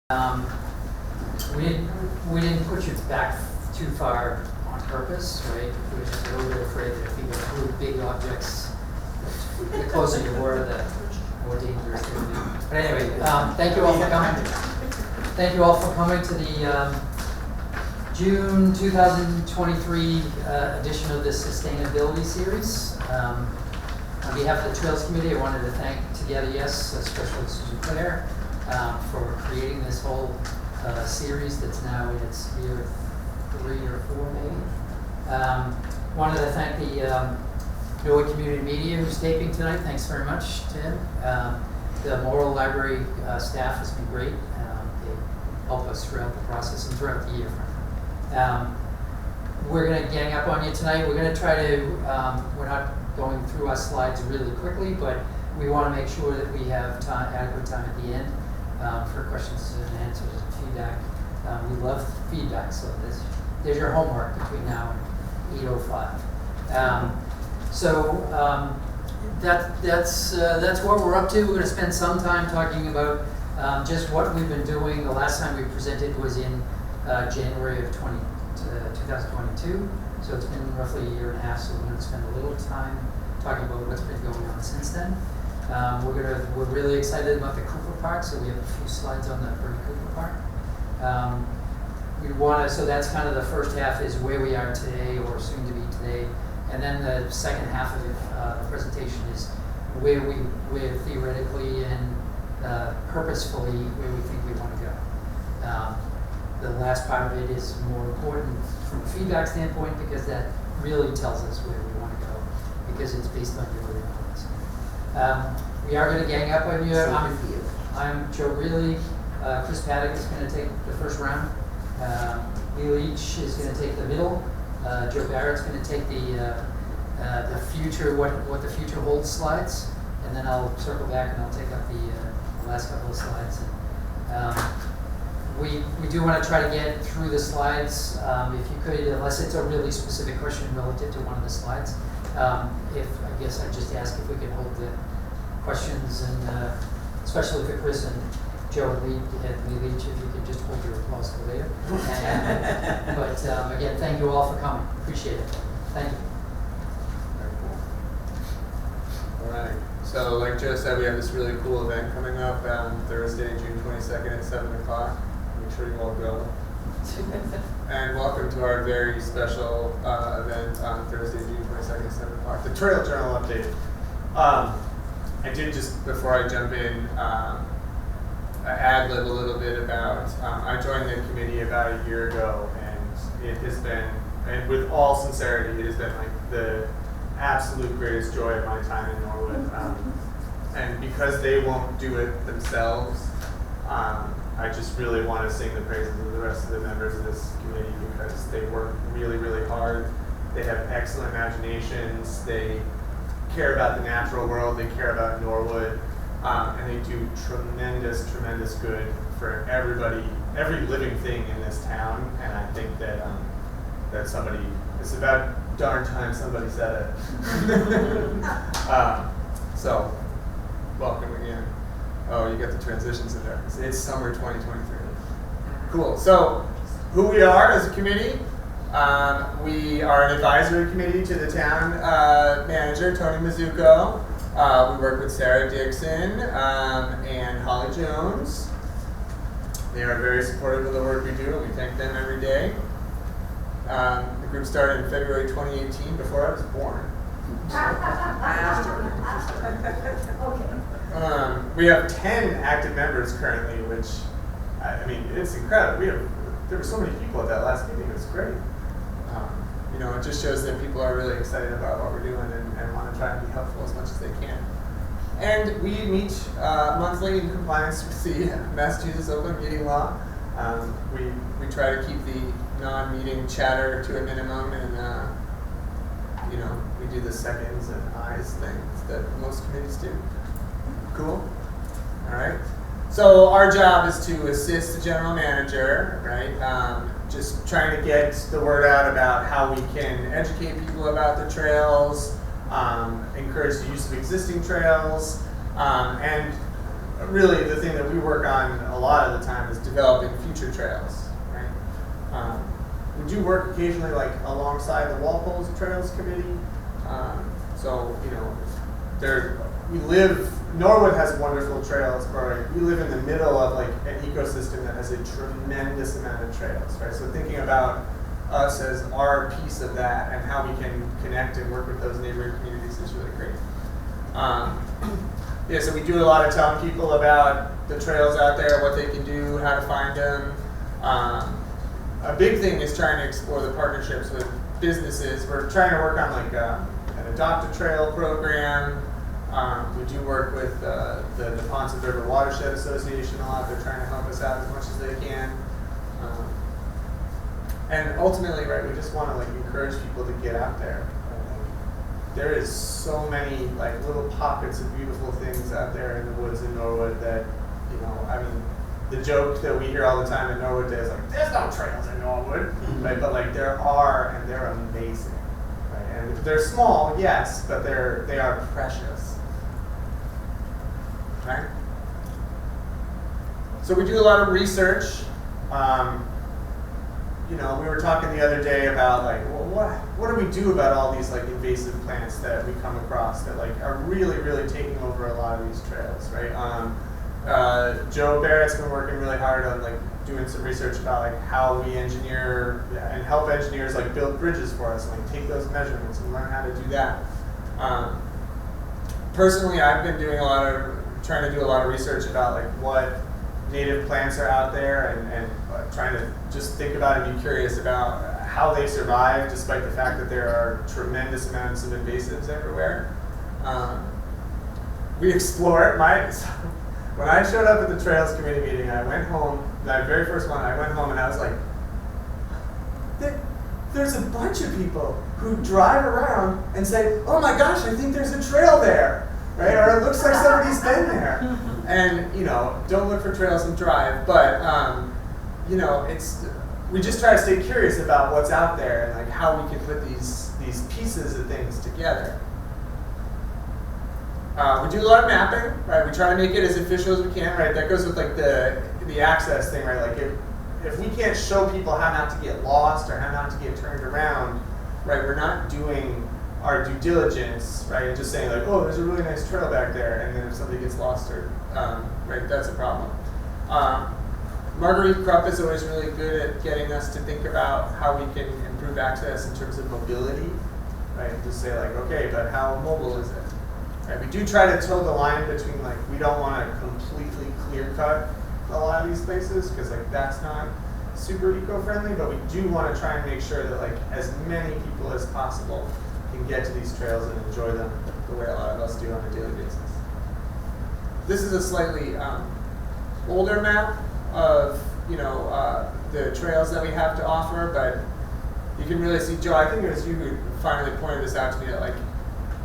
Um, we didn't put you back too far on purpose, right? We were just a little bit afraid that if you go through big objects, the closer you were, the more dangerous they would be. But anyway, thank you all for coming. Thank you all for coming to the June 2023 edition of the Sustainability Series. On behalf of the Trails Committee, I wanted to thank Together Yes, especially Susan Claire, for creating this whole series that's now in its year 3 or 4 maybe. Wanted to thank the Norwood Community Media who's taping tonight. Thanks very much, Tim. The Morrill Library staff has been great. They help us throughout the process and throughout the year. We're going to gang up on you tonight. We're going to try to, we're not going through our slides really quickly, but we want to make sure that we have adequate time at the end for questions and answers and feedback. We love feedback, so there's your homework between now and 8:05. That's what we're up to. We're going to spend some time talking about just what we've been doing. The last time we presented was in January of 2022, so it's been roughly a year and a half, so we're going to spend a little time talking about what's been going on since then. We're really excited about the Cooper Park, so we have a few slides on the Bernie Cooper Park. So that's kind of the first half is where we are today or soon to be today, and then the second half of the presentation is where theoretically and purposefully where we think we want to go. The last part of it is more important from a feedback standpoint because that really tells us where we want to go because it's based on your inputs. We are going to gang up on you. I'm Joe Greeley. Chris Paddock is going to take the first round. Lee Leach is going to take the middle. Joe Barrett's going to take the future, what the future holds slides, and then I'll circle back and I'll take up the last couple of slides. We do want to try to get through the slides, if you could, unless it's a really specific question relative to one of the slides. I guess I'd just ask if we could hold the questions, and especially for Chris and Joe and Lee Leach, if you could just hold your applause till later. But again, thank you all for coming. Appreciate it. Thank you. Very cool. All right. So, like Joe said, we have this really cool event coming up on Thursday, June 22nd at 7 o'clock. Make sure you all go. And welcome to our very special event on Thursday, June 22nd at 7 o'clock, the Trail Journal Update. I did just, before I jump in, ad-lib a little bit about, I joined the committee about a year ago, and it has been, and with all sincerity, it has been like the absolute greatest joy of my time in Norwood. And because they won't do it themselves, I just really want to sing the praises of the rest of the members of this committee because they work really, really hard. They have excellent imaginations. They care about the natural world. They care about Norwood. And they do tremendous, tremendous good for everybody, every living thing in this town. And I think that it's about darn time somebody said it. So, welcome again. Oh, you got the transitions in there. It's summer 2023. Cool. So, who we are as a committee? We are an advisory committee to the town manager, Tony Mizuko. We work with Sarah Dixon and Holly Jones. They are very supportive of the work we do, and we thank them every day. The group started in February 2018, before I was born. We have 10 active members currently, which, I mean, it's incredible. There were so many people at that last meeting. It was great. It just shows that people are really excited about what we're doing and want to try and be helpful as much as they can. And we meet monthly in compliance with the Massachusetts Open Meeting Law. We try to keep the non-meeting chatter to a minimum, and we do the seconds and eyes things that most committees do. Cool. All right. So our job is to assist the general manager, right? Just trying to get the word out about how we can educate people about the trails, encourage the use of existing trails, and really the thing that we work on a lot of the time is developing future trails, right? We do work occasionally like alongside the Walpole's Trails Committee. So, you know, Norwood has wonderful trails, but we live in the middle of like an ecosystem that has a tremendous amount of trails, right? So thinking about us as our piece of that and how we can connect and work with those neighboring communities is really great. Yeah, so we do a lot of telling people about the trails out there, what they can do, how to find them. A big thing is trying to explore the partnerships with businesses. We're trying to work on like an Adopt a Trail program. We do work with the Neponset River Watershed Association a lot. They're trying to help us out as much as they can. And ultimately, right, we just want to like encourage people to get out there. There is so many like little pockets of beautiful things out there in the woods in Norwood that, you know, I mean, the joke that we hear all the time in Norwood is like, there's no trails in Norwood, right? But like there are, and they're amazing, right? And they're small, yes, but they are precious, right? So we do a lot of research. You know, we were talking the other day about like, well, what do we do about all these like invasive plants that we come across that like are really, really taking over a lot of these trails, right? Joe Barrett's been working really hard on like doing some research about like how we engineer and help engineers like build bridges for us, and like take those measurements and learn how to do that. Personally, I've been trying to do a lot of research about like what native plants are out there and trying to just think about and be curious about how they survive despite the fact that there are tremendous amounts of invasives everywhere. We explore it. When I showed up at the Trails Committee meeting, I went home, that very first one, I went home and I was like, there's a bunch of people who drive around and say, oh my gosh, I think there's a trail there, right? Or it looks like somebody's been there. And, you know, don't look for trails and drive, but, you know, we just try to stay curious about what's out there and like how we can put these pieces of things together. We do a lot of mapping, right? We try to make it as official as we can, right? That goes with like the access thing, right? Like if we can't show people how not to get lost or how not to get turned around, right? We're not doing our due diligence, right? And just saying like, oh, there's a really nice trail back there, and then if somebody gets lost or, right, that's a problem. Marguerite Krupp is always really good at getting us to think about how we can improve access in terms of mobility, right? And just say like, okay, but how mobile is it? Right, we do try to toe the line between like, we don't want to completely clear cut a lot of these places because like that's not super eco-friendly, but we do want to try and make sure that like as many people as possible can get to these trails and enjoy them the way a lot of us do on a daily basis. This is a slightly older map of, you know, the trails that we have to offer, but you can really see, Joe, I think it was you who finally pointed this out to me, that like,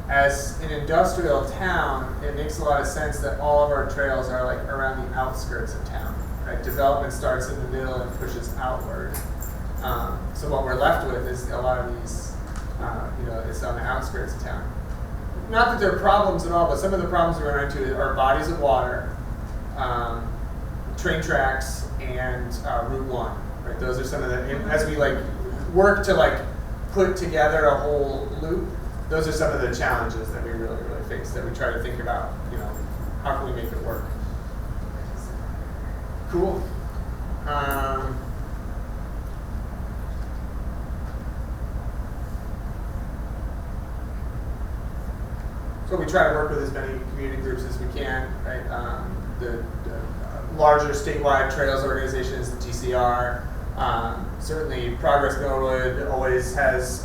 as an industrial town, it makes a lot of sense that all of our trails are like around the outskirts of town, right? Development starts in the middle and pushes outward. So what we're left with is a lot of these, you know, it's on the outskirts of town. Not that there are problems at all, but some of the problems we run into are bodies of water, train tracks, and Route 1. Right? Those are some of the, as we like work to like put together a whole loop, those are some of the challenges that we really, really face, that we try to think about, you know, how can we make it work? Cool. So we try to work with as many community groups as we can, right? The larger statewide trails organization is the TCR. Certainly Progress Norwood always has,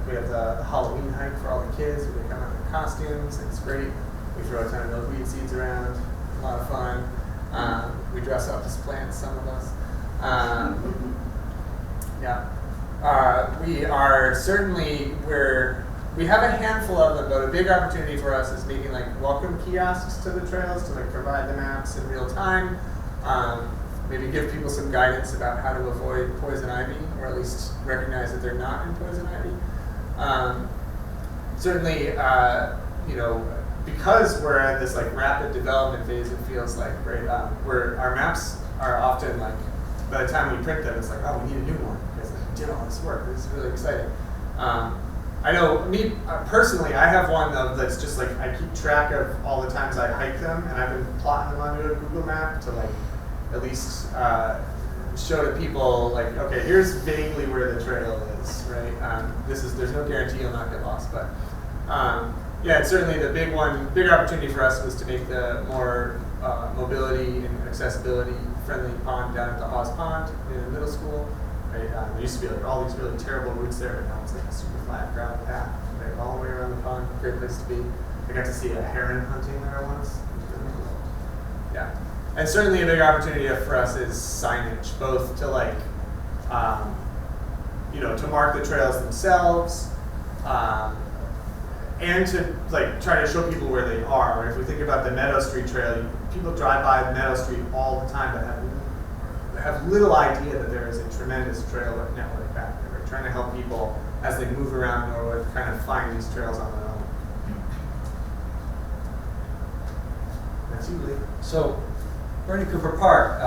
we have the Halloween hike for all the kids where they come out in costumes, and it's great. We throw a ton of milkweed seeds around, a lot of fun. We dress up as plants, some of us. Yeah. We are certainly, we have a handful of them, but a big opportunity for us is making like welcome kiosks to the trails to like provide the maps in real time. Maybe give people some guidance about how to avoid poison ivy, or at least recognize that they're not in poison ivy. Certainly, you know, because we're at this like rapid development phase, it feels like, right, where our maps are often like, by the time we print them, it's like, oh, we need a new one because like, we did all this work. This is really exciting. I know me personally, I have one that's just like, I keep track of all the times I hike them, and I've been plotting them onto a Google map to like at least show to people like, okay, here's vaguely where the trail is, right? There's no guarantee you'll not get lost, but yeah, and certainly the big opportunity for us was to make the more mobility and accessibility friendly pond down at the Hawes Pond in the middle school. Right? There used to be like all these really terrible routes there, and now it's like a super flat gravel path, right, all the way around the pond. Great place to be. I got to see a heron hunting there once. Yeah, and certainly a big opportunity for us is signage, both to like, to mark the trails themselves, and to like try to show people where they are. If we think about the Meadow Street Trail, people drive by Meadow Street all the time, but have little idea that there is a tremendous trail network back there. We're trying to help people as they move around Norwood kind of find these trails on their own. That's you, Lee. So, Bernie Cooper Park.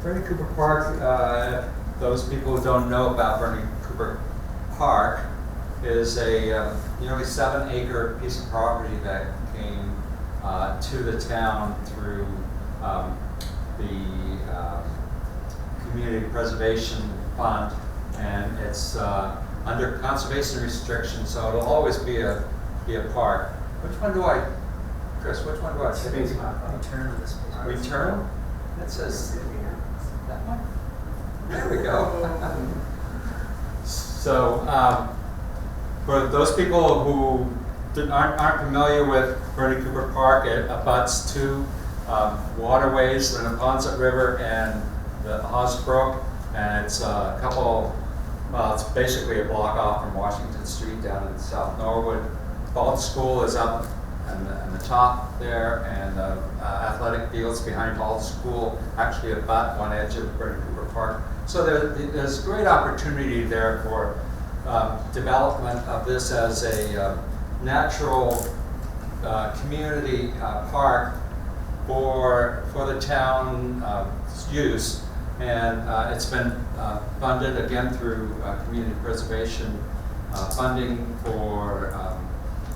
Bernie Cooper Park, those people who don't know about Bernie Cooper Park, is a nearly 7-acre piece of property that came to the town through the Community Preservation Fund, and it's under conservation restrictions, so it'll always be a park. Chris, which one do I say? Return of the space. Return? That says that one? There we go. So, for those people who aren't familiar with Bernie Cooper Park, it abuts two waterways, the Neponset River and the Hawes Brook, and it's it's basically a block off from Washington Street down in South Norwood. Bald School is up in the top there, and athletic fields behind Bald School actually abut one edge of Bernie Cooper Park. So there's great opportunity there for development of this as a natural community park for the town's use, and it's been funded again through community preservation funding for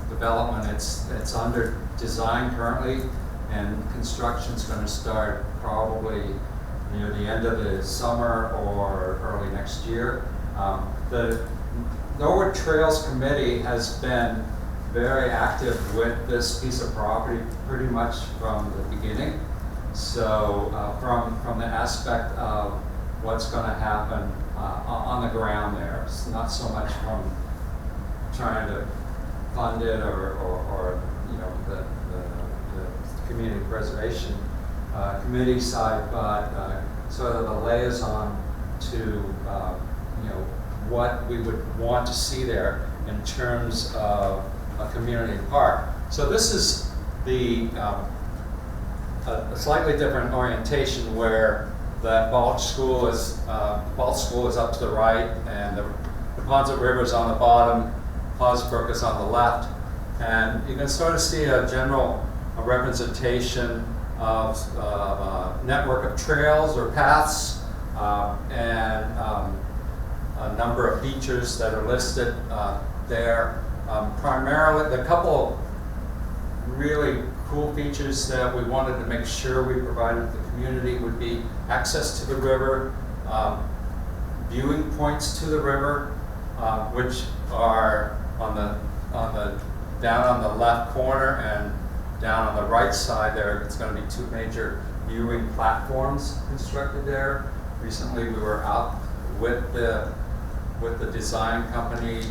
development. It's under design currently, and construction's going to start probably near the end of the summer or early next year. The Norwood Trails Committee has been very active with this piece of property pretty much from the beginning. So from the aspect of what's going to happen on the ground there, it's not so much from trying to fund it or the community preservation committee side, but sort of the liaison to what we would want to see there in terms of a community park. So this is a slightly different orientation where the Bald School is up to the right, and the Neponset River is on the bottom, Hawes Brook is on the left, and you can sort of see a general representation of a network of trails or paths, and a number of features that are listed there. Primarily, the couple really cool features that we wanted to make sure we provided the community would be access to the river, viewing points to the river, which are down on the left corner and down on the right side there. It's going to be two major viewing platforms constructed there. Recently, we were out with the design company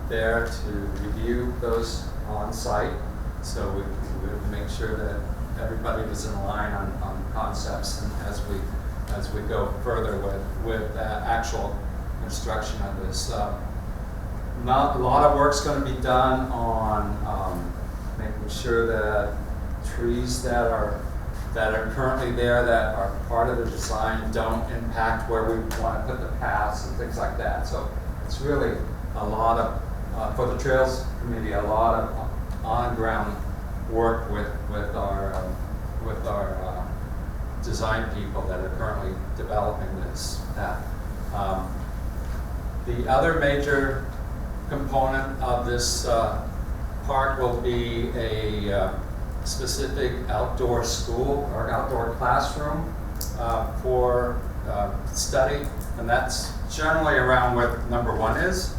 there to review those on site. So we would make sure that everybody was in line on concepts, and as we go further with actual construction of this. Not a lot of work's going to be done on making sure that trees that are currently there that are part of the design don't impact where we want to put the paths and things like that. So it's really a lot of, for the Trails Committee, a lot of on-ground work with our design people that are currently developing this path. The other major component of this park will be a specific outdoor school or outdoor classroom for study, and that's generally around where number 1 is,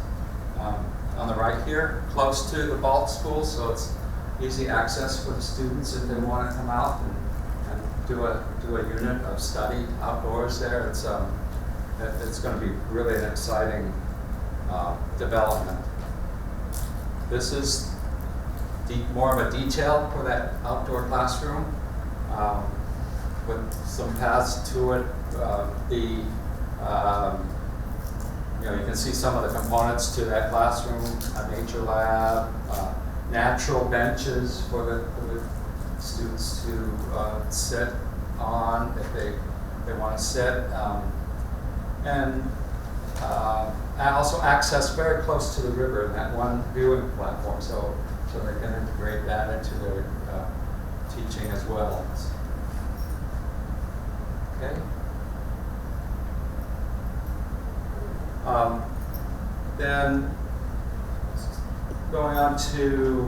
on the right here, close to the Balt School, so it's easy access for the students if they want to come out and do a unit of study outdoors there. It's going to be really an exciting development. This is more of a detail for that outdoor classroom with some paths to it. You can see some of the components to that classroom: a nature lab, natural benches for the students to sit on if they want to sit, and also access very close to the river in that one viewing platform, so they can integrate that into their teaching as well. Okay. Then going on to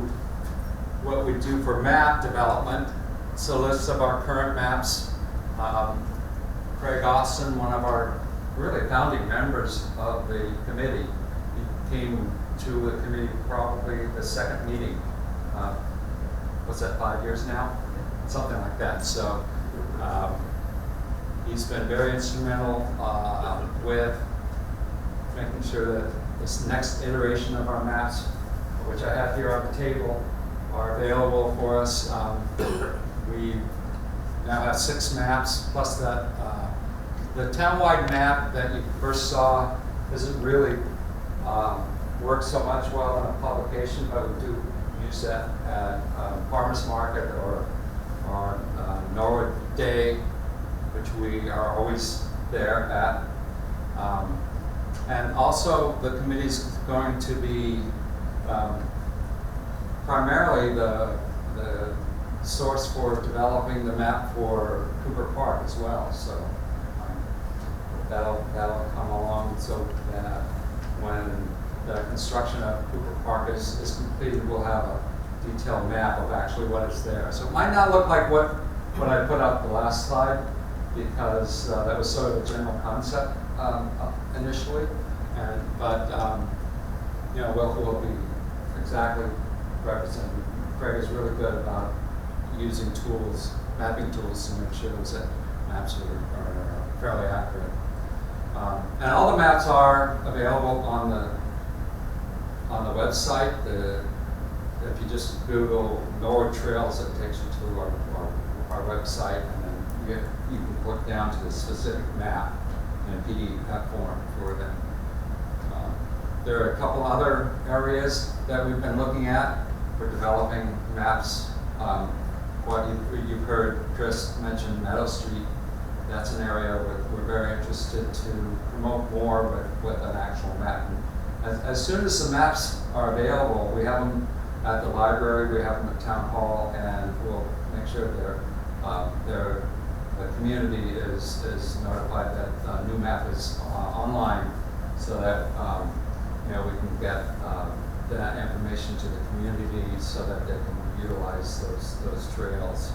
what we do for map development. So lists of our current maps. Craig Austin, one of our really founding members of the committee, he came to the committee probably the second meeting. What's that, 5 years now? Something like that. So he's been very instrumental with making sure that this next iteration of our maps, which I have here on the table, are available for us. We now have 6 maps, plus that the townwide map that you first saw doesn't really work so much well in a publication, but we do use that at Farmers Market or Norwood Day, which we are always there at. And also the committee's going to be primarily the source for developing the map for Cooper Park as well. So that'll come along so that when the construction of Cooper Park is completed, we'll have a detailed map of actually what is there. So it might not look like what I put up the last slide, because that was sort of a general concept initially, but we'll be exactly represented. Craig is really good about using tools, mapping tools, to make sure that maps are fairly accurate. And all the maps are available on the website. If you just Google Norwood Trails, it takes you to our website, and then you can click down to the specific map in a PDF form for them. There are a couple other areas that we've been looking at for developing maps. What you've heard Chris mention, Meadow Street. That's an area we're very interested to promote more with an actual map. And as soon as the maps are available, we have them at the library, we have them at Town Hall, and we'll make sure the community is notified that a new map is online, so that we can get that information to the community so that they can utilize those trails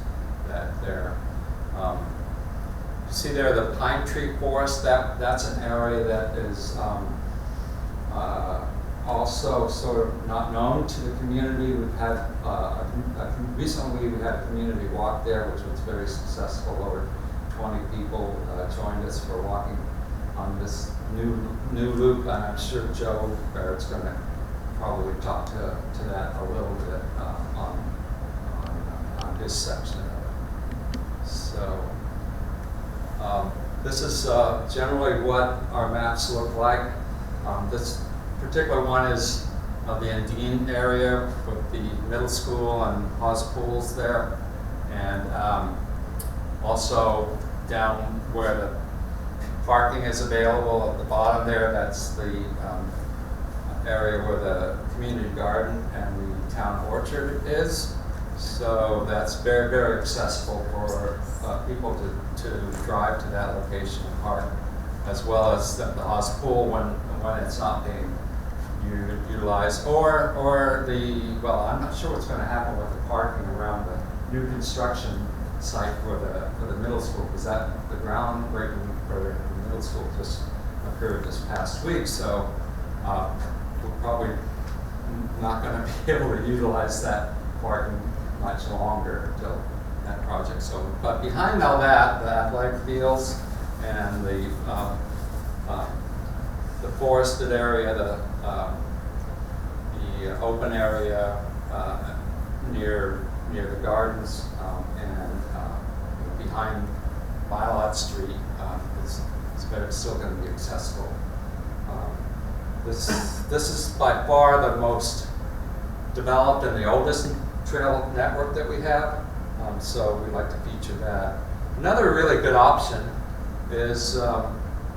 that they're. You see there the pine tree forest. That's an area that is also sort of not known to the community. We've had recently we had a community walk there, which was very successful. Over 20 people joined us for walking on this new loop, and I'm sure Joe Barrett's going to probably talk to that a little bit on his section of it. So this is generally what our maps look like. This particular one is of the Endine area with the middle school and Haas Pools there, and also down where the parking is available at the bottom there. That's the area where the community garden and the town orchard is. So that's very, very accessible for people to drive to that location and park, as well as the Haas Pool when it's not being utilized, or the, well, I'm not sure what's going to happen with the parking around the new construction site for the middle school, because the groundbreaking for the middle school just occurred this past week, so we're probably not going to be able to utilize that parking much longer until that project's over. But behind all that, the athletic fields and the forested area, the open area near the gardens, and behind Violet Street is still going to be accessible. This is by far the most developed and the oldest trail network that we have, so we like to feature that. Another really good option is the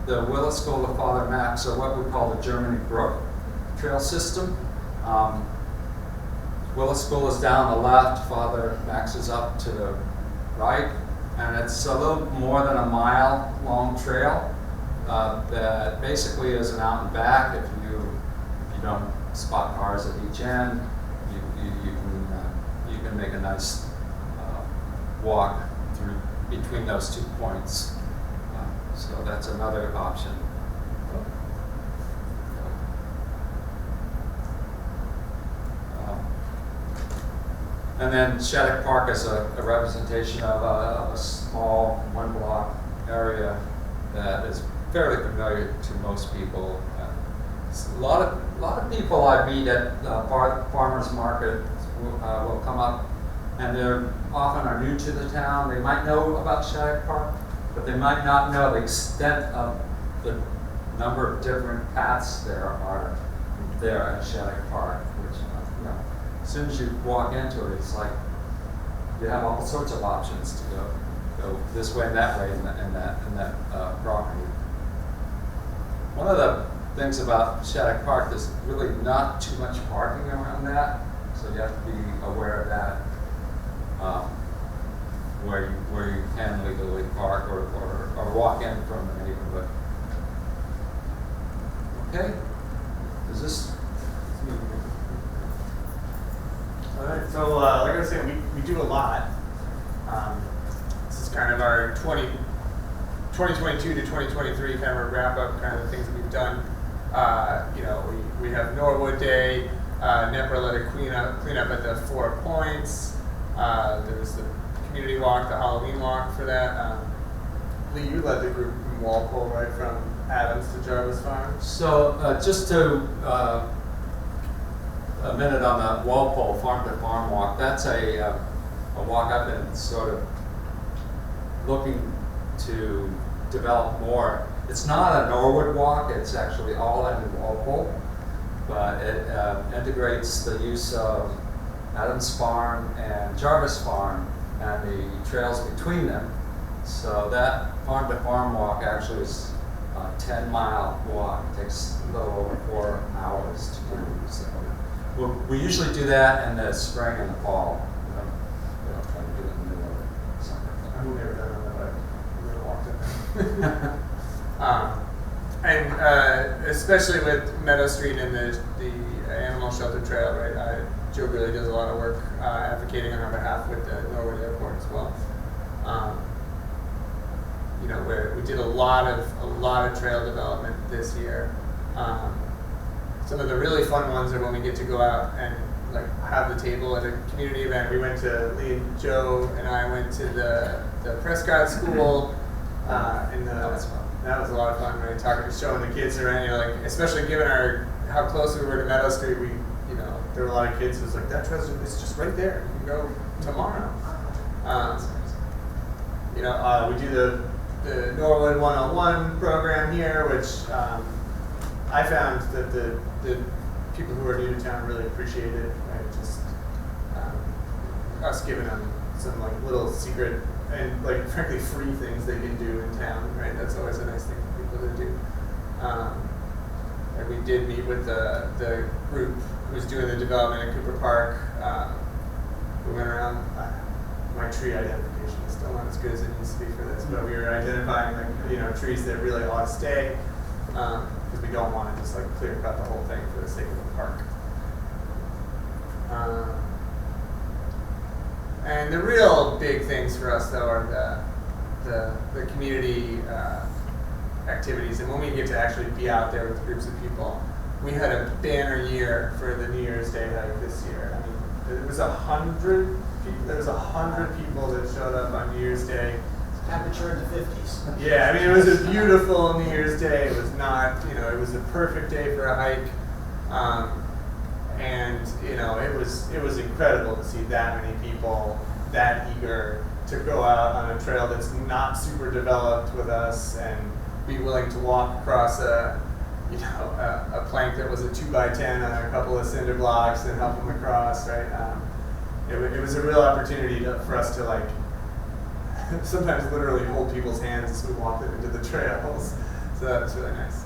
Willis School of Father Max, or what we call the Germany Brook Trail System. Willis School is down the left, Father Max is up to the right, and it's a little more than a mile long trail that basically is an out and back. If you don't spot cars at each end, you can make a nice walk through between those 2 points. So that's another option. And then Shattuck Park is a representation of a small one-block area that is fairly familiar to most people. A lot of people I meet at farmers market will come up, and they often are new to the town. They might know about Shattuck Park, but they might not know the extent of the number of different paths there are there at Shattuck Park, which, as soon as you walk into it, it's like you have all sorts of options to go this way and that way in that property. One of the things about Shattuck Park, there's really not too much parking around that, so you have to be aware of that, where you can legally park or walk in from the neighborhood. Okay, is this? All right, so like I was saying, we do a lot. This is kind of our 2022 to 2023 kind of a wrap up, kind of the things that we've done. We have Norwood Day, Neproletta cleanup at the 4 Points. There's the community walk, the Halloween walk for that. Lee, you led the group from Walpole, right, from Adams to Jarvis Farm. So just to a minute on the Walpole farm to farm walk. That's a walk I've been sort of looking to develop more. It's not a Norwood walk, it's actually all in Walpole, but it integrates the use of Adams Farm and Jarvis Farm and the trails between them. So that farm to farm walk actually is a 10-mile walk. It takes a little over 4 hours to do. So we usually do that in the spring and the fall. We don't try to do it in the middle of the summer. I've never done it, but I've never walked it. And especially with Meadow Street and the Animal Shelter Trail, right? Joe really does a lot of work advocating on our behalf with the Norwood Airport as well. Where we did a lot of trail development this year. Some of the really fun ones are when we get to go out and have the table at a community event. We went to Lee and Joe and I went to the Prescott School, and that was fun. That was a lot of fun, right? Showing the kids around, especially given how close we were to Meadow Street, there were a lot of kids who was like, that treasure is just right there. You can go tomorrow. We do the Norwood 101 program here, which I found that the people who are new to town really appreciated, right? Just us giving them some little secret and frankly free things they can do in town, right? That's always a nice thing for people to do. And we did meet with the group who was doing the development in Cooper Park, we went around. My tree identification is still not as good as it needs to be for this, but we were identifying trees that really ought to stay, because we don't want to just like clear cut the whole thing for the sake of the park. And the real big things for us though are the community activities, and when we get to actually be out there with groups of people. We had a banner year for the New Year's Day hike this year. I mean, it was 100 people. There was 100 people that showed up on New Year's Day. Aperture in the 50s. Yeah, I mean, it was a beautiful New Year's Day. It was not, it was a perfect day for a hike. And it was incredible to see that many people that eager to go out on a trail that's not super developed with us and be willing to walk across a plank that was a 2x10 on a couple of cinder blocks and help them across, right? It was a real opportunity for us to like sometimes literally hold people's hands as we walk them into the trails. So that was really nice.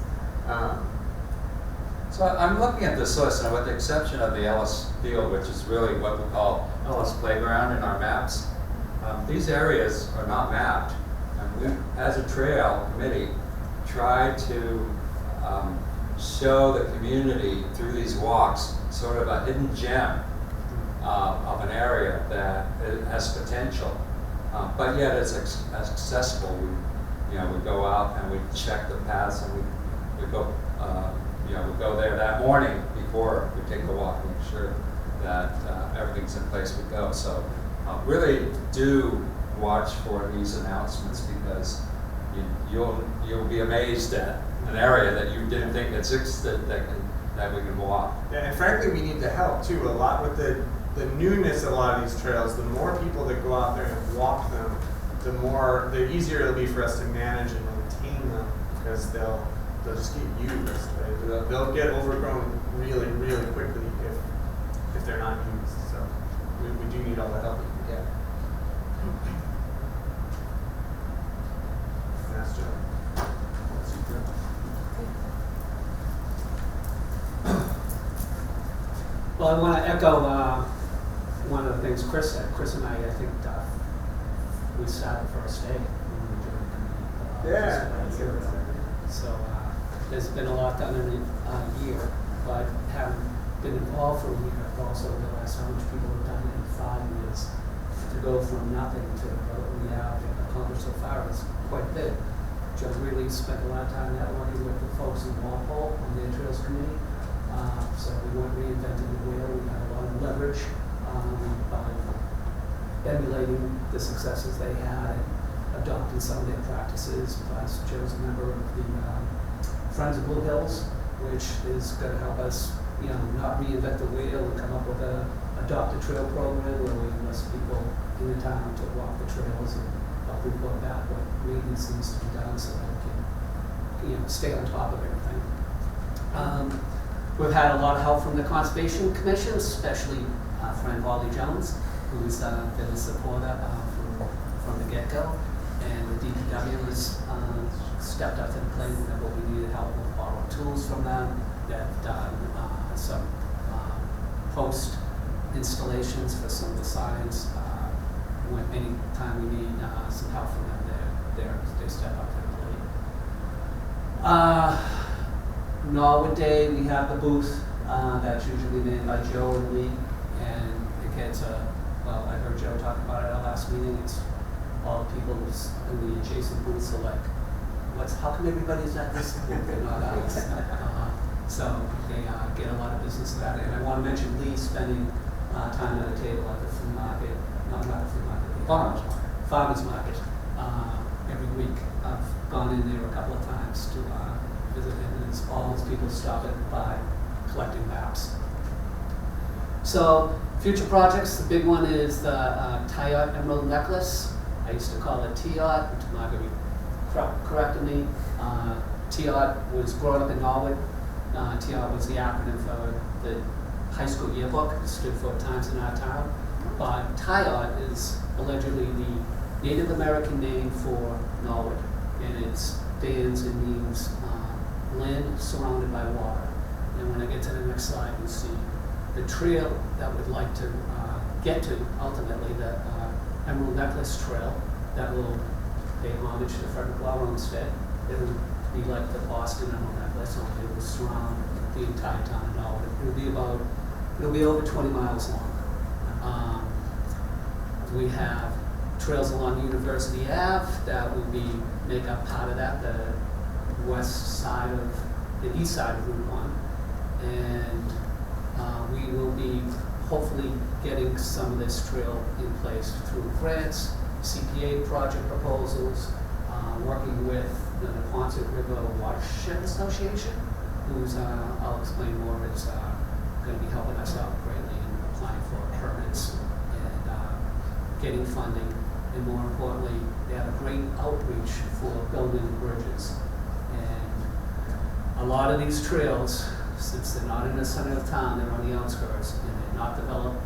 So I'm looking at this list, and with the exception of the Ellis Field, which is really what we call Ellis Playground in our maps, these areas are not mapped. And we, as a trail committee, try to show the community through these walks sort of a hidden gem of an area that has potential, but yet is accessible. We go out and we check the paths, and we go we go there that morning before we take the walk to make sure that everything's in place we go. So really do watch for these announcements, because you'll be amazed at an area that you didn't think existed that we can walk. Yeah, and frankly, we need the help too. A lot with the newness of a lot of these trails. The more people that go out there and walk them, the easier it'll be for us to manage and maintain them, because they'll just get used. Right? They'll get overgrown really, really quickly if they're not used. So we do need all the help we can get. That's Joe. Well, I want to echo one of the things Chris said. Chris and I think we started first day when we joined the committee. Just about a year ago. So there's been a lot done in a year, but having been involved for a year, I've also realized how much people have done in 5 years. To go from nothing to what we have accomplished so far is quite a bit. Joe really spent a lot of time that working with the folks in Walpole on the Trails Committee. So we weren't reinventing the wheel. We had a lot of leverage by emulating the successes they had and adopting some of their practices. Plus, Joe's a member of the Friends of Blue Hills, which is going to help us, not reinvent the wheel and come up with adopt a trail program where we enlist people in the town to walk the trails and help report back what maintenance needs to be done so that we can, stay on top of everything. We've had a lot of help from the Conservation Commission, especially friend Wally Jones, who's been a supporter from the get-go. And the DPW has stepped up to the plate whenever we needed help with borrowing tools from them. They've done some post installations for some of the signs. Any time we need some help from them, they step up to the plate. Norwood Day, we have the booth that's usually made by Joe and me, and it gets I heard Joe talk about it at our last meeting. It's all the people who's in the adjacent booths are like, how come everybody's at this booth and not ours? So they get a lot of business about it. And I want to mention Lee spending time at a table at the flea market, not the flea market, the farmers market every week. I've gone in there a couple of times to visit him, and it's all those people stopping by collecting maps. So future projects, the big one is the Tayot Emerald Necklace. I used to call it Tiot, which Marguerite corrected me. Tiot was growing up in Norwood. Tiot was the acronym for the high school yearbook. It stood for Times in Our Town. But Tayot is allegedly the Native American name for Norwood, and it stands and means land surrounded by water. And when I get to the next slide, you see the trail that we'd like to get to ultimately, the Emerald Necklace Trail that will pay homage to Frederick Law Olmsted. It'll be like the Boston Emerald Necklace, only it will surround the entire town of Norwood. It'll be over 20 miles long. We have trails along University Ave that will make up part of that, the east side of Route 1. And we will be hopefully getting some of this trail in place through grants, CPA project proposals, working with the Neponset River Watershed Association, who's, I'll explain more, is going to be helping us out greatly in applying for permits and getting funding. And more importantly, they have a great outreach for building bridges. And a lot of these trails, since they're not in the center of town, they're on the outskirts, and they're not developed,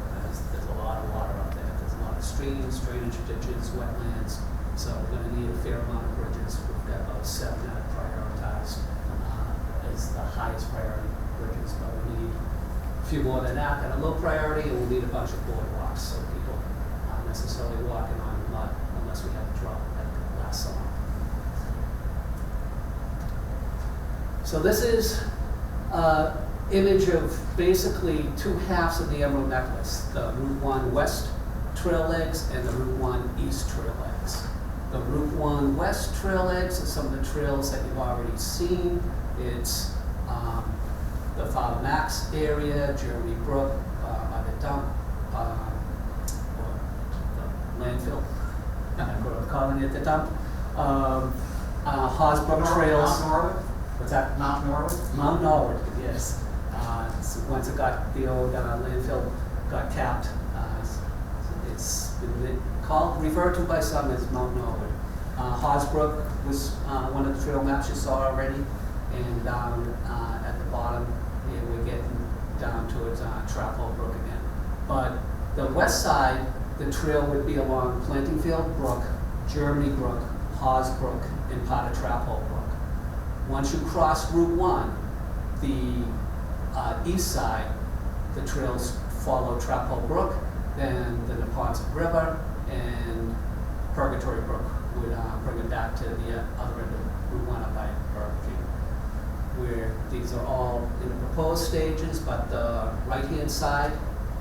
there's a lot of water out there. There's a lot of streams, drainage ditches, wetlands, so we're gonna need a fair amount of bridges. We've got about 7 that are prioritized as the highest priority bridges, but we need a few more than that are low priority, and we'll need a bunch of boardwalks, so people aren't necessarily walking on mud unless we have a drought like last summer. So this is image of basically 2 halves of the Emerald Necklace, the Route 1 West trail legs and the Route 1 East trail legs. The Route 1 West trail legs are some of the trails that you've already seen. It's the Father Max area, Jeremy Brook, by the dump, or the landfill, I grew up calling it the dump. Hosbrook trails. Mount Norwood? What's that? Mount Norwood? Mount Norwood, yes. So once it got, the old landfill got capped, it's been referred to by some as Mount Norwood. Hosbrook was one of the trail maps you saw already, and down at the bottom, here we're getting down towards Trapple Brook again. But the west side, the trail would be along Plantingfield Brook, Germany Brook, Hosbrook, and part of Trapple Brook. Once you cross Route 1, the east side, the trails follow Trapple Brook, then the Neponset River, and Purgatory Brook would bring it back to the other end of Route 1 up by Burger where these are all in the proposed stages, but the right-hand side,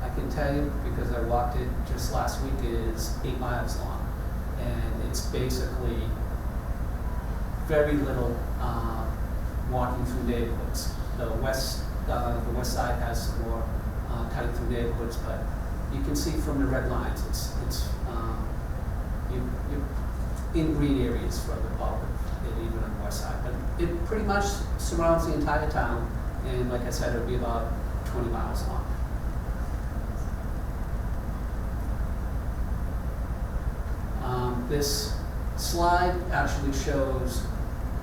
I can tell you, because I walked it just last week, is 8 miles long. And it's basically very little walking through neighborhoods. The west side has some more cutting through neighborhoods, but you can see from the red lines, it's you're in green areas for the bulk of it, even on the west side. But it pretty much surrounds the entire town, and like I said, it'll be about 20 miles long. This slide actually shows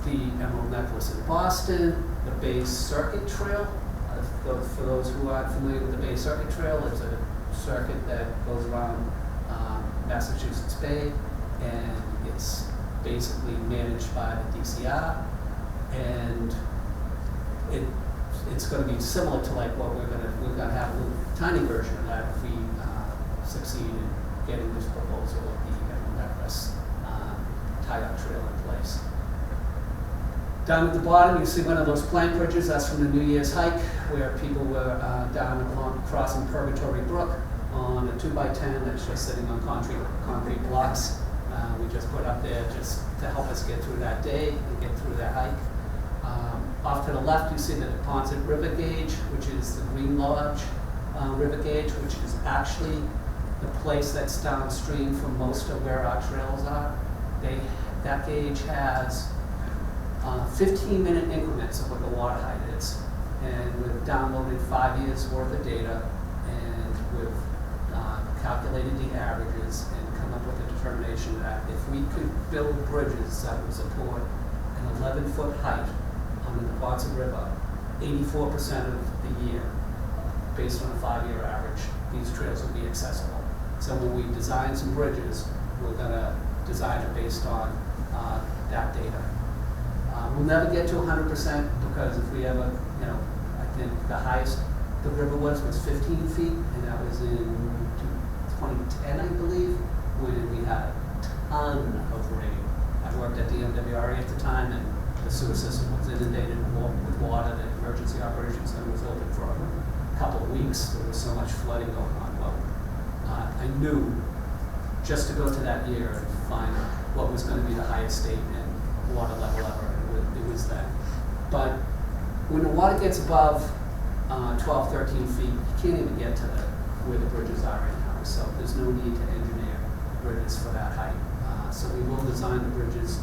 the Emerald Necklace in Boston, the Bay Circuit Trail. For those who aren't familiar with the Bay Circuit Trail, it's a circuit that goes around Massachusetts Bay, and it's basically managed by the DCR, and it's going to be similar to like what we're going to have a little tiny version of that if we succeed in getting this proposal of the Emerald Necklace tie-up trail in place. Down at the bottom, you see one of those plank bridges. That's from the New Year's hike, where people were down along crossing Purgatory Brook on a 2x10 that's just sitting on concrete blocks. We just put up there just to help us get through that day and get through that hike. Off to the left, you see the Neponset River Gauge, which is the Green Lodge River Gauge, which is actually the place that's downstream from most of where our trails are. That gauge has 15-minute increments of what the water height is. And we've downloaded 5 years worth of data, and we've calculated the averages and come up with a determination that if we could build bridges that would support an 11-foot height on the Neponset River, 84% of the year, based on a 5-year average, these trails would be accessible. So when we design some bridges, we're going to design it based on that data. We'll never get to 100% because if we ever, I think the highest the river was 15 feet, and that was in 2010, I believe, when we had a ton of rain. I worked at the MWRA at the time, and the sewer system was inundated with water. The emergency operations center was open for a couple of weeks. There was so much flooding going on. Well, I knew just to go to that year and find what was going to be the highest state and water level ever, and it was that. But when the water gets above 12, 13 feet, you can't even get to where the bridges are right now. So there's no need to engineer bridges for that height. So we will design the bridges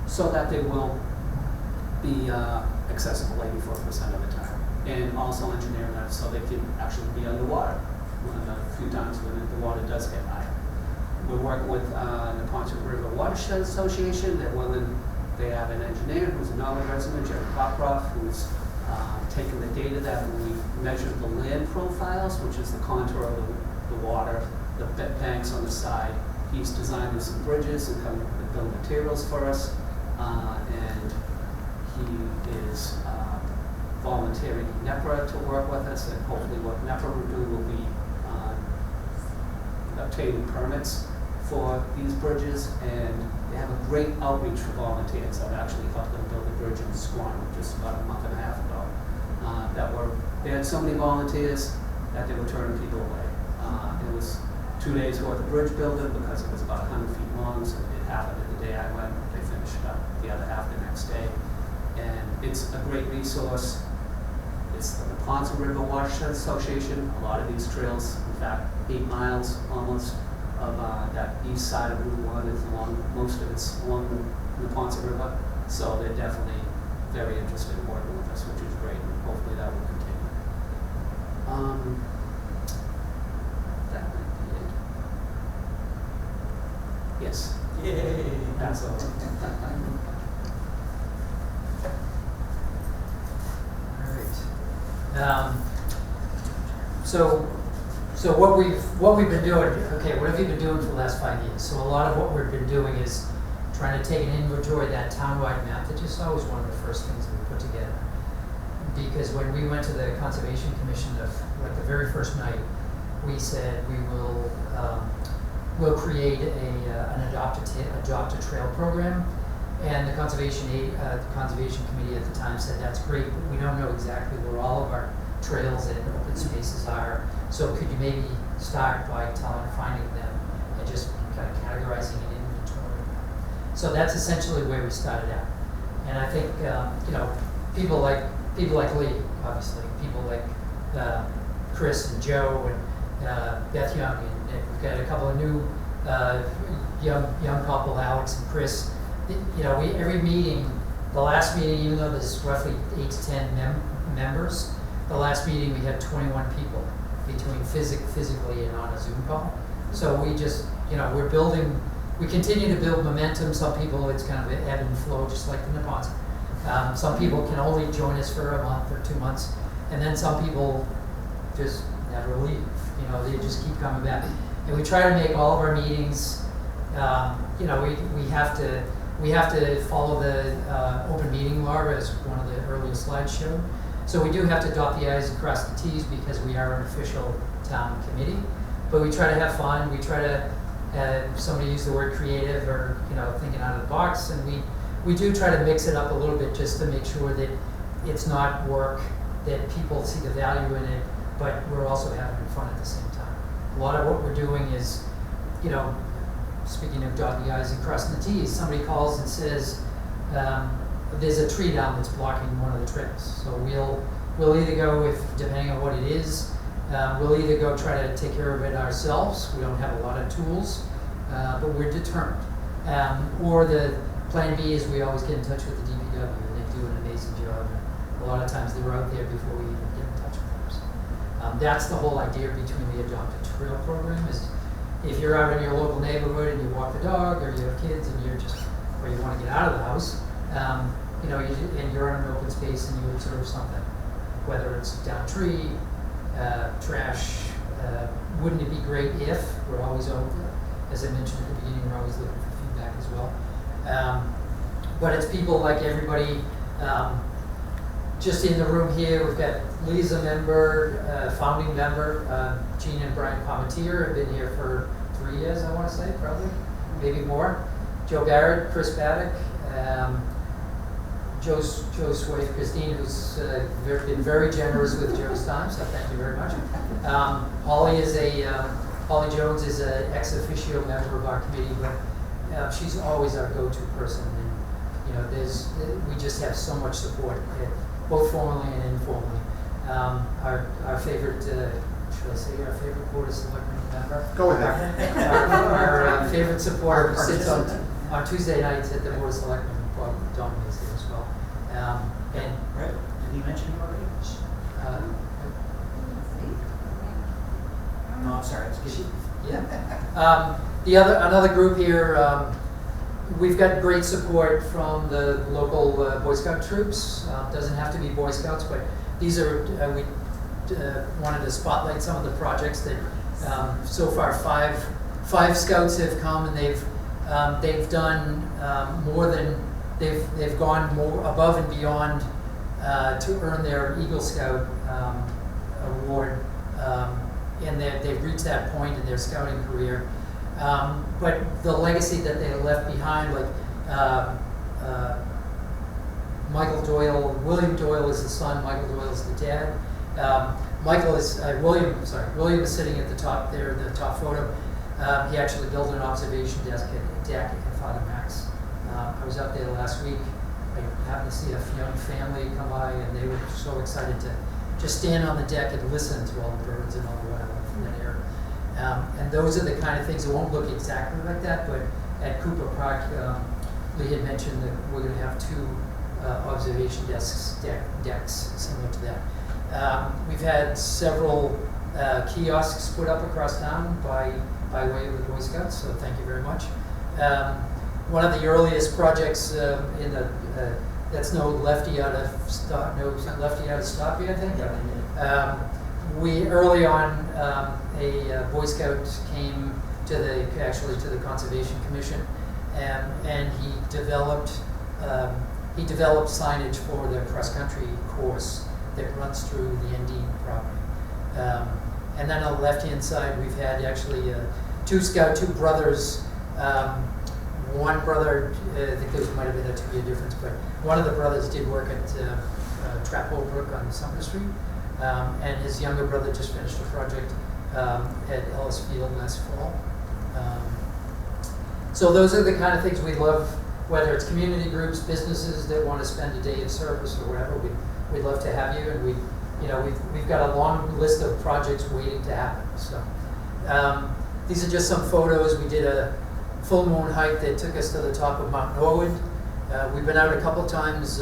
so that they will be accessible 84% of the time. And also engineer that so they can actually be underwater a few times when the water does get high. We're working with the Ponset River Watershed Association. They have an engineer who's a Norwood resident, Jerry Cockcroft, who's taken the data that we measured the land profiles, which is the contour of the water, the banks on the side. He's designed some bridges and come with build materials for us, and he is volunteering NEPRA to work with us, and hopefully what NEPRA will do will be obtaining permits for these bridges, and they have a great outreach for volunteers. I've actually helped them build a bridge in Squam just about a month and a half ago. They had so many volunteers that they were turning people away. It was 2 days worth of bridge building because it was about 100 feet long, so it happened the day I went. They finished up the other half the next day. And it's a great resource. It's the Ponset River Watershed Association. A lot of these trails, in fact, 8 miles almost of that east side of Route 1 is most of it's along the Ponset River. So they're definitely very interested in working with us, which is great, and hopefully that will continue. That might be it. Yes. Yay. That's all. All right. So what we've been doing, okay, what have you been doing for the last 5 years? So a lot of what we've been doing is trying to take an inventory of that townwide map that you saw was one of the first things that we put together. Because when we went to the Conservation Commission, like the very first night, we said we'll create an adopt a trail program, and the Conservation Committee at the time said that's great, but we don't know exactly where all of our trails and open spaces are. So could you maybe start by finding them and just kind of categorizing an inventory? So that's essentially where we started out. And I think people like Lee, obviously, people like Chris and Joe and Beth Young, and we've got a couple of new young couple, Alex and Chris. Every meeting, the last meeting, even though there's roughly 8 to 10 members, the last meeting we had 21 people between physically and on a Zoom call. So we just, we continue to build momentum. Some people, it's kind of an ebb and flow, just like the Nippons. Some people can only join us for a month or 2 months, and then some people just never leave. They just keep coming back. And we try to make all of our meetings, we have to follow the open meeting law, as one of the earlier slides showed. So we do have to dot the I's and cross the T's because we are an official town committee. But we try to have fun. We try to, somebody used the word creative or thinking out of the box, and we do try to mix it up a little bit just to make sure that it's not work, that people see the value in it, but we're also having fun at the same time. A lot of what we're doing is, speaking of dotting the I's and crossing the T's, somebody calls and says, there's a tree down that's blocking one of the trails. So we'll either go, depending on what it is, we'll either go try to take care of it ourselves. We don't have a lot of tools, but we're determined. Or the plan B is we always get in touch with the DPW, and they do an amazing job. And a lot of times they're out there before we even get in touch with them. So, that's the whole idea between the Adopt a Trail program is if you're out in your local neighborhood and you walk the dog, or you have kids and or you want to get out of the house, and you're on an open space and you observe something, whether it's down a tree, trash. Wouldn't it be great if we're always open? As I mentioned at the beginning, we're always looking for feedback as well. But it's people like everybody. Just in the room here, we've got Lee's a member, founding member, Gene and Brian Palmetier have been here for 3 years, I want to say, probably, maybe more. Joe Barrett, Chris Paddock, Joe's wife Christine, who's been very generous with Joe's time, so thank you very much. Holly Jones is an ex officio member of our committee, but she's always our go-to person. And we just have so much support, both formally and informally. Our favorite, should I say our favorite Board of Selectmen member? Go ahead. Our favorite supporter sits on Tuesday nights at the Board of Selectmen. Bob dominates there as well. And Right, did he mention you already? No, I'm sorry, it's good. yeah. Another group here. We've got great support from the local Boy Scout troops. Doesn't have to be Boy Scouts, but these are we wanted to spotlight some of the projects that so far five scouts have come, and they've done more than they've gone more above and beyond to earn their Eagle Scout award, and they've reached that point in their scouting career. But the legacy that they left behind, like Michael Doyle, William Doyle is the son, Michael Doyle is the dad. William is sitting at the top there, the top photo. He actually built an observation deck at Father Max. I was out there last week. I happened to see a young family come by, and they were so excited to just stand on the deck and listen to all the birds and all the wildlife in that area. And those are the kind of things that won't look exactly like that, but at Cooper Park, Lee had mentioned that we're going to have 2 observation decks similar to that. We've had several kiosks put up across town by way of the Boy Scouts, so thank you very much. One of the earliest projects that's no lefty out of Stoppy, I think. We early on, a Boy Scout came to the Conservation Commission, and he developed signage for the cross-country course that runs through the Endine property. And then on the left-hand side, we've had actually 2 brothers. One brother, I think there might have been a 2-year difference, but one of the brothers did work at Trap Hole Brook on Sumter Street, and his younger brother just finished a project at Ellis Field last fall. So those are the kind of things we love, whether it's community groups, businesses that want to spend a day of service or whatever. We'd love to have you, and we've got a long list of projects waiting to happen. So these are just some photos. We did a full moon hike that took us to the top of Mount Norwood. We've been out a couple times.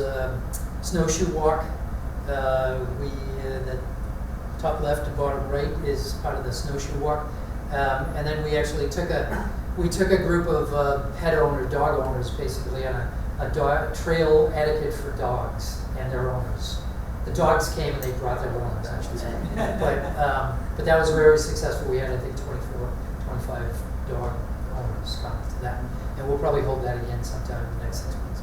Snowshoe walk. The top left and bottom right is part of the snowshoe walk. And then we actually took a group of dog owners, basically, on a dog trail etiquette for dogs and their owners. The dogs came and they brought their owners, I should say. But that was very successful. We had, I think, 25 dog owners come to that, and we'll probably hold that again sometime in the next 6 months.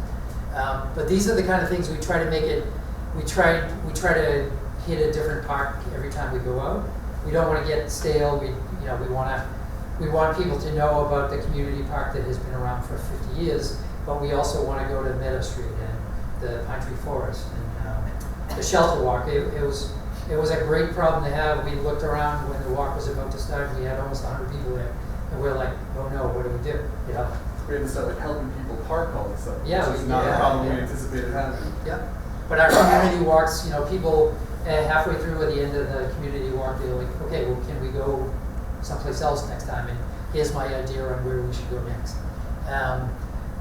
But these are the kind of things we try to make it. We try to hit a different park every time we go out. We don't want to get stale. We want people to know about the community park that has been around for 50 years, but we also want to go to Meadow Street and the Pine Tree Forest and the shelter walk. It was a great problem to have. We looked around when the walk was about to start. We had almost 100 people there, and we're like, oh no, what do we do? We had to start helping people park all of a sudden. Yeah, which is not a problem we anticipated having. Yeah, but our community walks, people halfway through at the end of the community walk, they're like, okay, well, can we go someplace else next time? And here's my idea on where we should go next.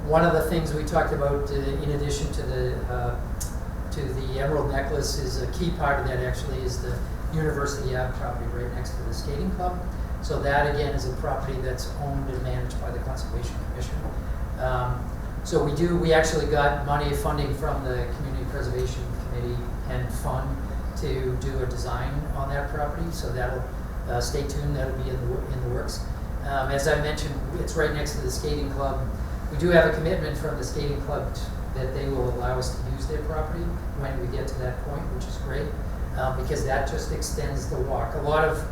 One of the things we talked about, in addition to the Emerald Necklace, is a key part of that actually is the University Ave property right next to the skating club. So that again is a property that's owned and managed by the Conservation Commission. So we actually got funding from the Community Preservation Committee and Fund to do a design on that property. So that'll stay tuned. That'll be in the works. As I mentioned, it's right next to the skating club. We do have a commitment from the skating club that they will allow us to use their property when we get to that point, which is great, because that just extends the walk. A lot of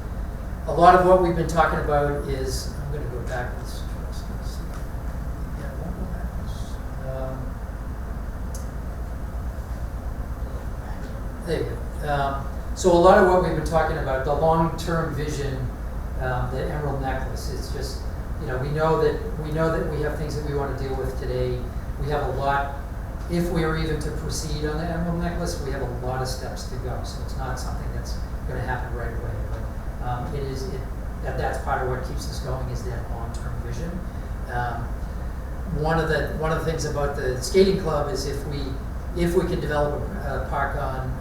what we've been talking about is, I'm going to go backwards. Yeah, I won't go backwards. There you go. So a lot of what we've been talking about, the long-term vision, the Emerald Necklace, is just, we know that we have things that we want to deal with today. We have a lot. If we are even to proceed on the Emerald Necklace, we have a lot of steps to go. So it's not something that's going to happen right away. But that's part of what keeps us going, is that long-term vision. One of the things about the skating club is if we can develop a park on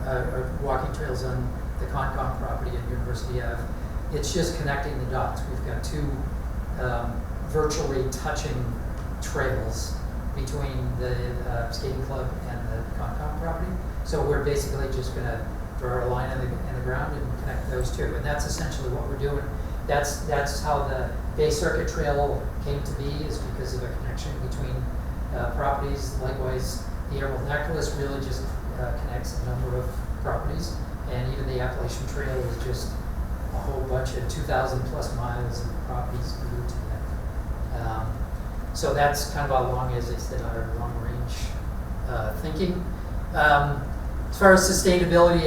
walking trails on the Concom property at University Ave, it's just connecting the dots. We've got two virtually touching trails between the skating club and the Concom property. So we're basically just going to draw a line in the ground and connect those two, and that's essentially what we're doing. That's how the Bay Circuit Trail came to be, is because of a connection between properties. Likewise, the Emerald Necklace really just connects a number of properties, and even the Appalachian Trail is just a whole bunch of 2,000 plus miles of properties glued together. So that's kind of how long is our long range thinking. As far as sustainability,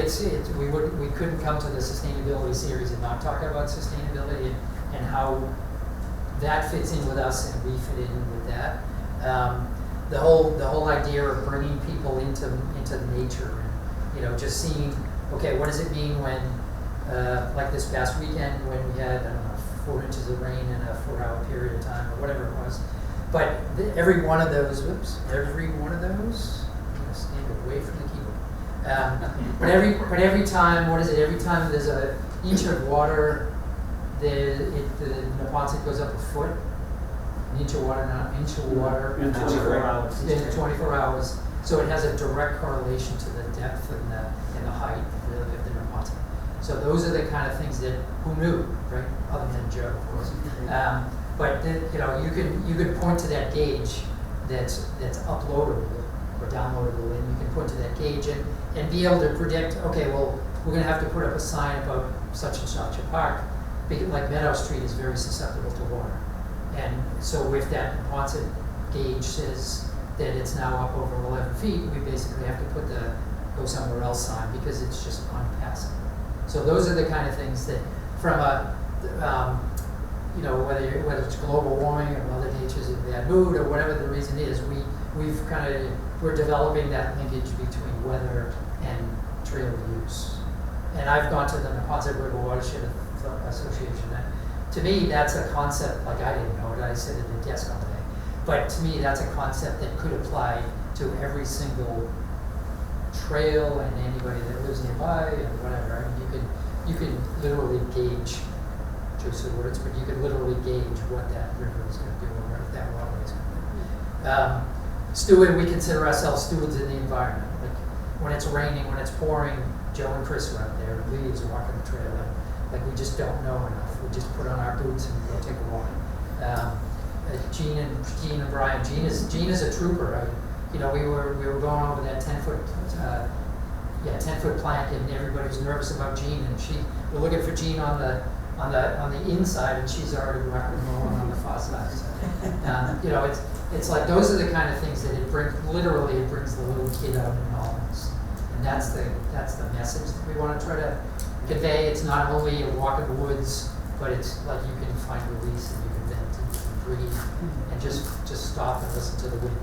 we couldn't come to the sustainability series and not talk about sustainability and how that fits in with us and we fit in with that. The whole idea of bringing people into nature, and just seeing, okay, what does it mean when, like this past weekend when we had 4 inches of rain in a 4-hour period of time or whatever it was. But every one of those, I'm gonna stand away from the keyboard. But every time, what is it? Every time there's an inch of water, the Neponset goes up a foot. An inch of water, not inch of water. In 24 hours. In 24 hours. So it has a direct correlation to the depth and the height of the Neponset. So those are the kind of things that, who knew, right? Other than Joe, of course. But you can point to that gauge that's uploadable or downloadable, and you can point to that gauge and be able to predict, okay, well, we're going to have to put up a sign about such and such a park, like Meadow Street is very susceptible to water. And so if that Neponset gauge says that it's now up over 11 feet, we basically have to put the go somewhere else sign because it's just unpassable. So those are the kind of things that from a, whether it's global warming or Mother Nature's in bad mood or whatever the reason is, we're developing that linkage between weather and trail use. And I've gone to the Neponset River Watershed Association. To me, that's a concept, like I didn't know it, I sit at a desk all day. But to me, that's a concept that could apply to every single trail and anybody that lives nearby and whatever. I mean, you can literally gauge, choose the words, but you can literally gauge what that river is going to do or what that waterway is going to do. We consider ourselves stewards in the environment. Like when it's raining, when it's pouring, Joe and Chris are out there, Lee is walking the trail. Like we just don't know enough. We just put on our boots and go take a walk. Gene and Brian. Gene is a trooper. We were going over that 10-foot 10-foot plank, and everybody was nervous about Gene, and we're looking for Gene on the inside, and she's already rocking and rolling on the far side. So, it's like those are the kind of things that it brings the little kid out in all this, and that's the message that we want to try to convey. It's not only a walk in the woods, but it's like you can find release and you can vent and you can breathe and just stop and listen to the wind.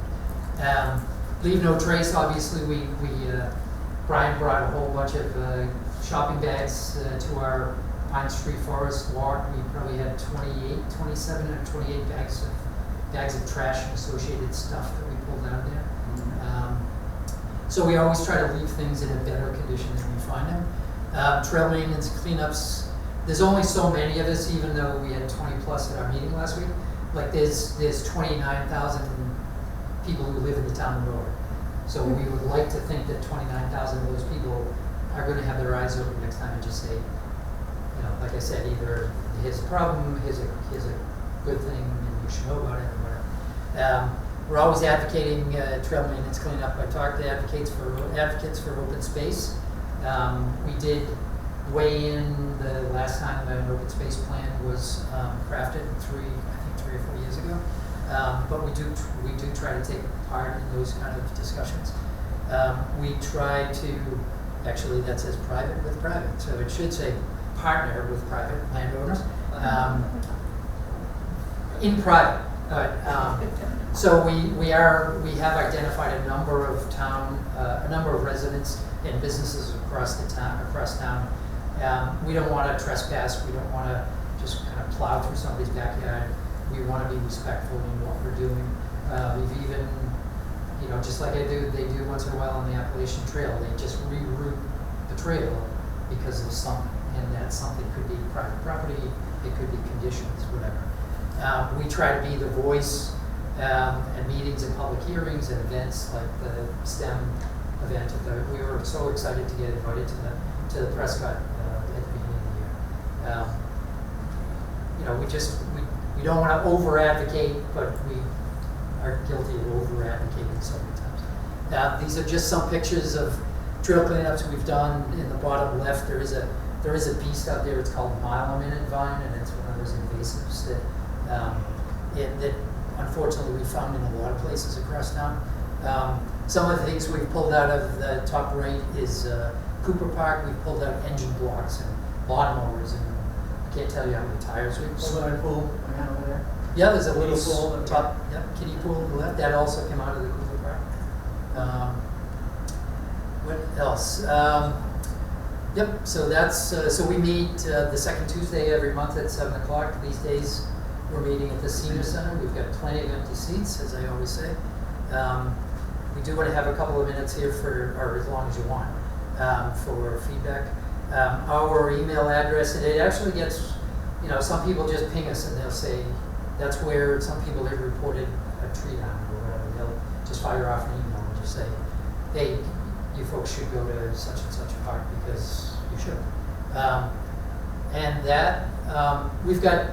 Leave no trace. Obviously, Brian brought a whole bunch of shopping bags to our Pine Street Forest walk. We probably had 27 or 28 bags of trash and associated stuff that we pulled out of there. So we always try to leave things in a better condition than we find them. Trail maintenance cleanups. There's only so many of us, even though we had 20 plus at our meeting last week. Like there's 29,000 people who live in the town of Norwood. So we would like to think that 29,000 of those people are going to have their eyes open next time and just say, like I said, either here's a problem, here's a good thing, and you should know about it, or whatever. we're always advocating trail maintenance cleanup. I talked to advocates for open space. We did weigh in the last time an open space plan was crafted, 3 or 4 years ago. But we do try to take part in those kind of discussions. We try to, actually that says private with private, so it should say partner with private landowners. In private, but so we have identified a number of residents and businesses across town. We don't want to trespass. We don't want to just kind of plow through somebody's backyard. We want to be respectful in what we're doing. We've even, just like they do once in a while on the Appalachian Trail, they just reroute the trail because of something, and that something could be private property, it could be conditions, whatever. We try to be the voice at meetings and public hearings and events like the STEM event. We were so excited to get invited to the Prescott at the beginning of the year. We don't want to over-advocate, but we are guilty of over-advocating so many times. These are just some pictures of trail cleanups we've done. In the bottom left, there is a beast out there. It's called mile-a-minute vine, and it's one of those invasives that unfortunately we found in a lot of places across town. Some of the things we've pulled out of the top right is Cooper Park. We've pulled out engine blocks and lawnmowers, and I can't tell you how many tires we've pulled. Swimming pool, right over there. Yeah, there's a little Kiddie pool on the top, kiddie pool on the left. That also came out of the Cooper Park. What else? So that's so we meet the second Tuesday every month at 7 o'clock. These days we're meeting at the Senior Center. We've got plenty of empty seats, as I always say. We do want to have a couple of minutes here or as long as you want, for feedback. Our email address, and it actually gets, some people just ping us and they'll say, that's where some people have reported a tree down or whatever. They'll just fire off an email and just say, hey, you folks should go to such and such a park because you should. And that, we've got,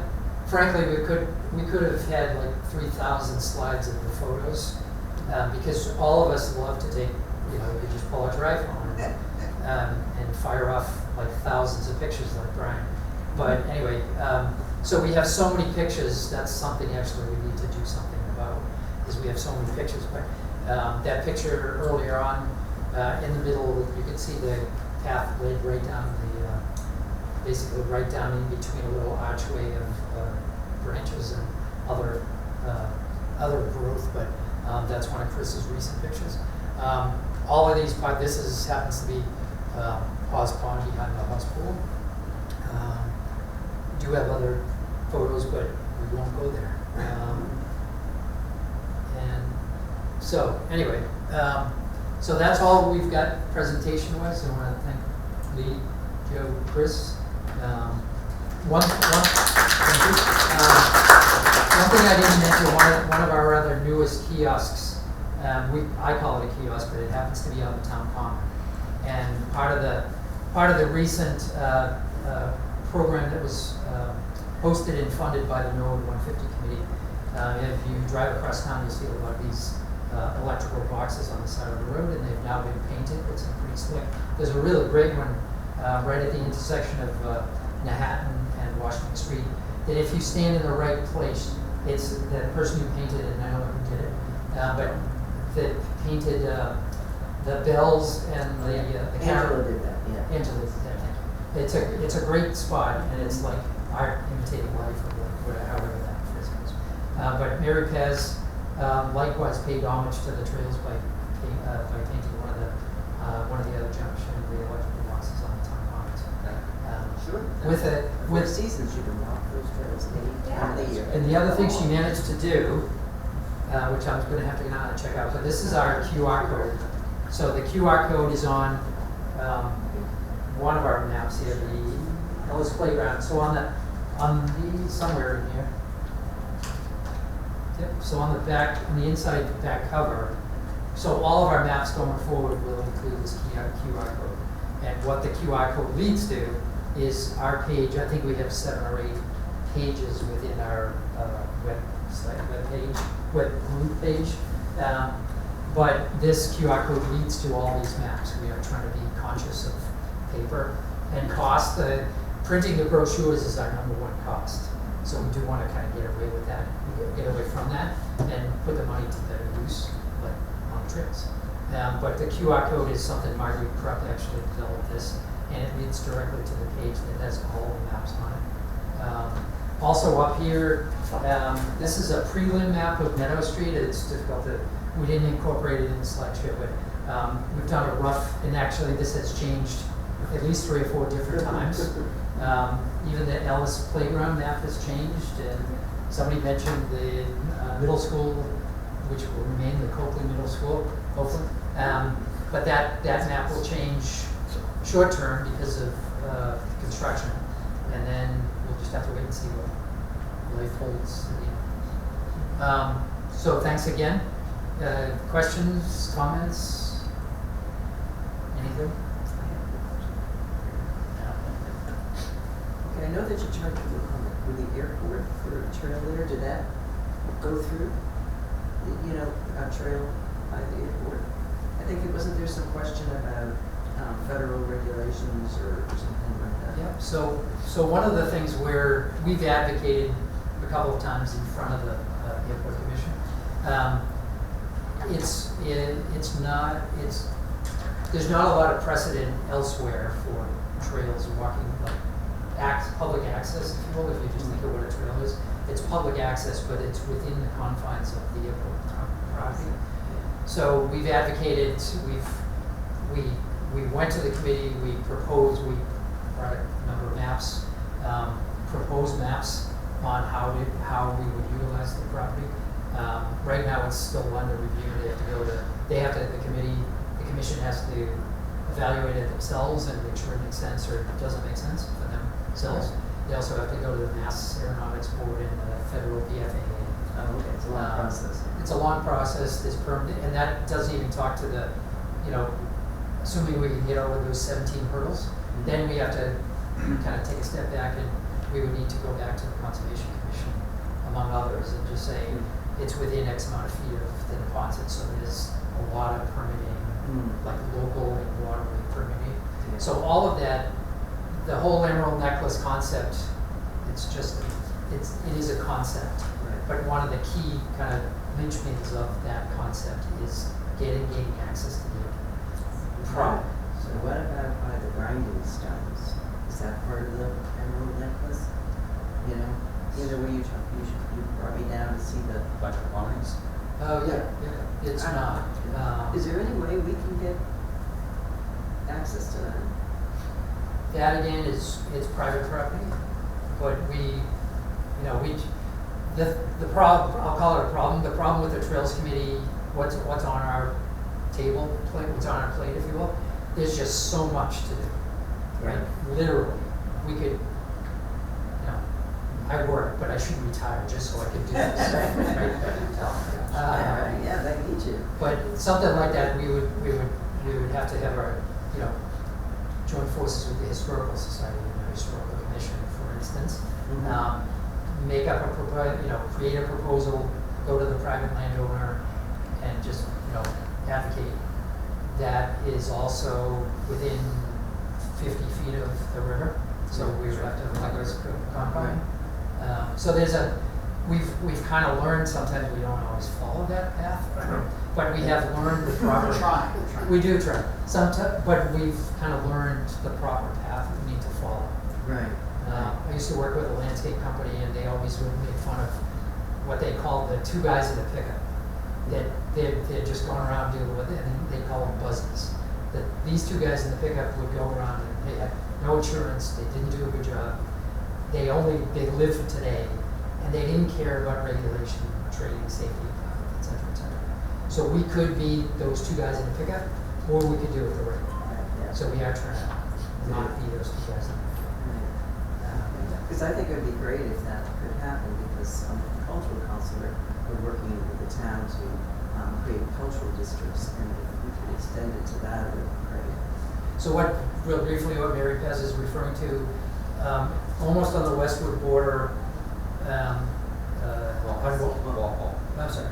frankly, we could have had like 3,000 slides of the photos because all of us love to take, you just pull out your iPhone and fire off like thousands of pictures like Brian. But anyway, so we have so many pictures. That's something actually we need to do something about, is we have so many pictures. But that picture earlier on, in the middle, you can see the path laid right down basically right down in between a little archway of branches and other growth. But that's one of Chris's recent pictures. All of these, this happens to be Hawes Pond behind the Hawes Pool. We do have other photos, but we won't go there. And so, anyway, so that's all we've got presentation-wise. I want to thank Lee, Joe, Chris. One thing I didn't mention, one of our other newest kiosks, I call it a kiosk, but it happens to be on the town common. And part of the recent program that was hosted and funded by the Norwood 150 committee, if you drive across town, you'll see a lot of these electrical boxes on the side of the road, and they've now been painted. It's pretty slick. There's a really great one right at the intersection of Manhattan and Washington Street, that if you stand in the right place, it's the person who painted it, and I don't know who did it, but that painted the bells and the camera. Angela did that, yeah. Angela did that, thank you. It's a great spot, and it's like art imitating life, or however that phrase goes. But Mary Pez likewise paid homage to the trails by painting one of the other gentlemen showing the electrical boxes on the town commons. Sure. With seasons you can walk those trails any time of the year. And the other thing she managed to do, which I'm going to have to go out and check out, but this is our QR code. So the QR code is on one of our maps here, the Ellis Playground. So on the somewhere in here. Yep. So on the inside back cover. So all of our maps going forward will include this QR code. And what the QR code leads to is our page. I think we have 7 or 8 pages within our web group page But this QR code leads to all these maps. We are trying to be conscious of paper and cost. Printing the brochures is our #1 cost. So we do want to kind of get away with that, get away from that, and put the money to better use, like on trails. But the QR code is something Margaret Krupp actually developed this, and it leads directly to the page that has all the maps on it. Also up here, this is a prelim map of Meadow Street. It's difficult to, we didn't incorporate it in the slideshow, but we've done a rough, and actually this has changed at least 3 or 4 different times. Even the Ellis Playground map has changed, and somebody mentioned the middle school, which will remain the Copley Middle School, hopefully. But that map will change short term because of construction, and then we'll just have to wait and see what life holds. So thanks again. Questions, comments, anything? Okay, I know that you charged with the airport for a trail there. Did that go through? A trail by the airport? I think wasn't there some question about federal regulations or something like that? Yeah, so one of the things where we've advocated a couple of times in front of the Airport Commission, there's not a lot of precedent elsewhere for trails walking, like public access, if you will, if you just think of what a trail is. It's public access, but it's within the confines of the airport property. So we've advocated, we went to the committee, we proposed, we brought a number of maps, proposed maps on how we would utilize the property. Right now it's still under review. The commission has to evaluate it themselves and make sure it makes sense or it doesn't make sense for themselves. They also have to go to the Mass Aeronautics Board and the federal BFAA. Oh, okay, it's a long process. It's a long process, there's permit, and that doesn't even talk to the, assuming we can get over those 17 hurdles, then we have to kind of take a step back and we would need to go back to the Conservation Commission, among others, and just say it's within X amount of feet of the deposit, so there's a lot of permitting, like local and waterway permitting. Yeah. So all of that, the whole Emerald Necklace concept, it is a concept. Right. But one of the key kind of linchpins of that concept is gaining access to the property. So what about by the grinding stones? Is that part of the Emerald Necklace? Where you brought me down to see the. Like the lines? Oh, yeah, it's not. Is there any way we can get access to that? That again it's private property, but the problem, I'll call it a problem, the problem with the Trails Committee, what's on our what's on our plate, if you will, there's just so much to do, right? Literally, we could, I work, but I should retire just so I could do this, right? Yeah, they need you. But something like that, we would have to have our, join forces with the Historical Society and the Historical Commission, for instance. Make up create a proposal, go to the private landowner, and just, advocate. That is also within 50 feet of the river, so we would have to have a confine. So we've kind of learned, sometimes we don't always follow that path, but we have learned the proper. We're trying. We do try. But we've kind of learned the proper path that we need to follow. Right. I used to work with a landscape company, and they always would make fun of what they called the 2 guys in a pickup. That they're just going around dealing with it, and they call them buzzies. That these 2 guys in the pickup would go around and they had no insurance, they didn't do a good job. They lived for today, and they didn't care about regulation, trading, safety, et cetera, et cetera. So we could be those 2 guys in a pickup, or we could do it the right way. Yeah. So we are trying to not be those 2 guys in a pickup. Because I think it would be great if that could happen, because the cultural council are working with the town to create cultural districts, and if we could extend it to that, it would be great. So real briefly, what Mary Pez is referring to, almost on the westward border, Walpole. I'm sorry.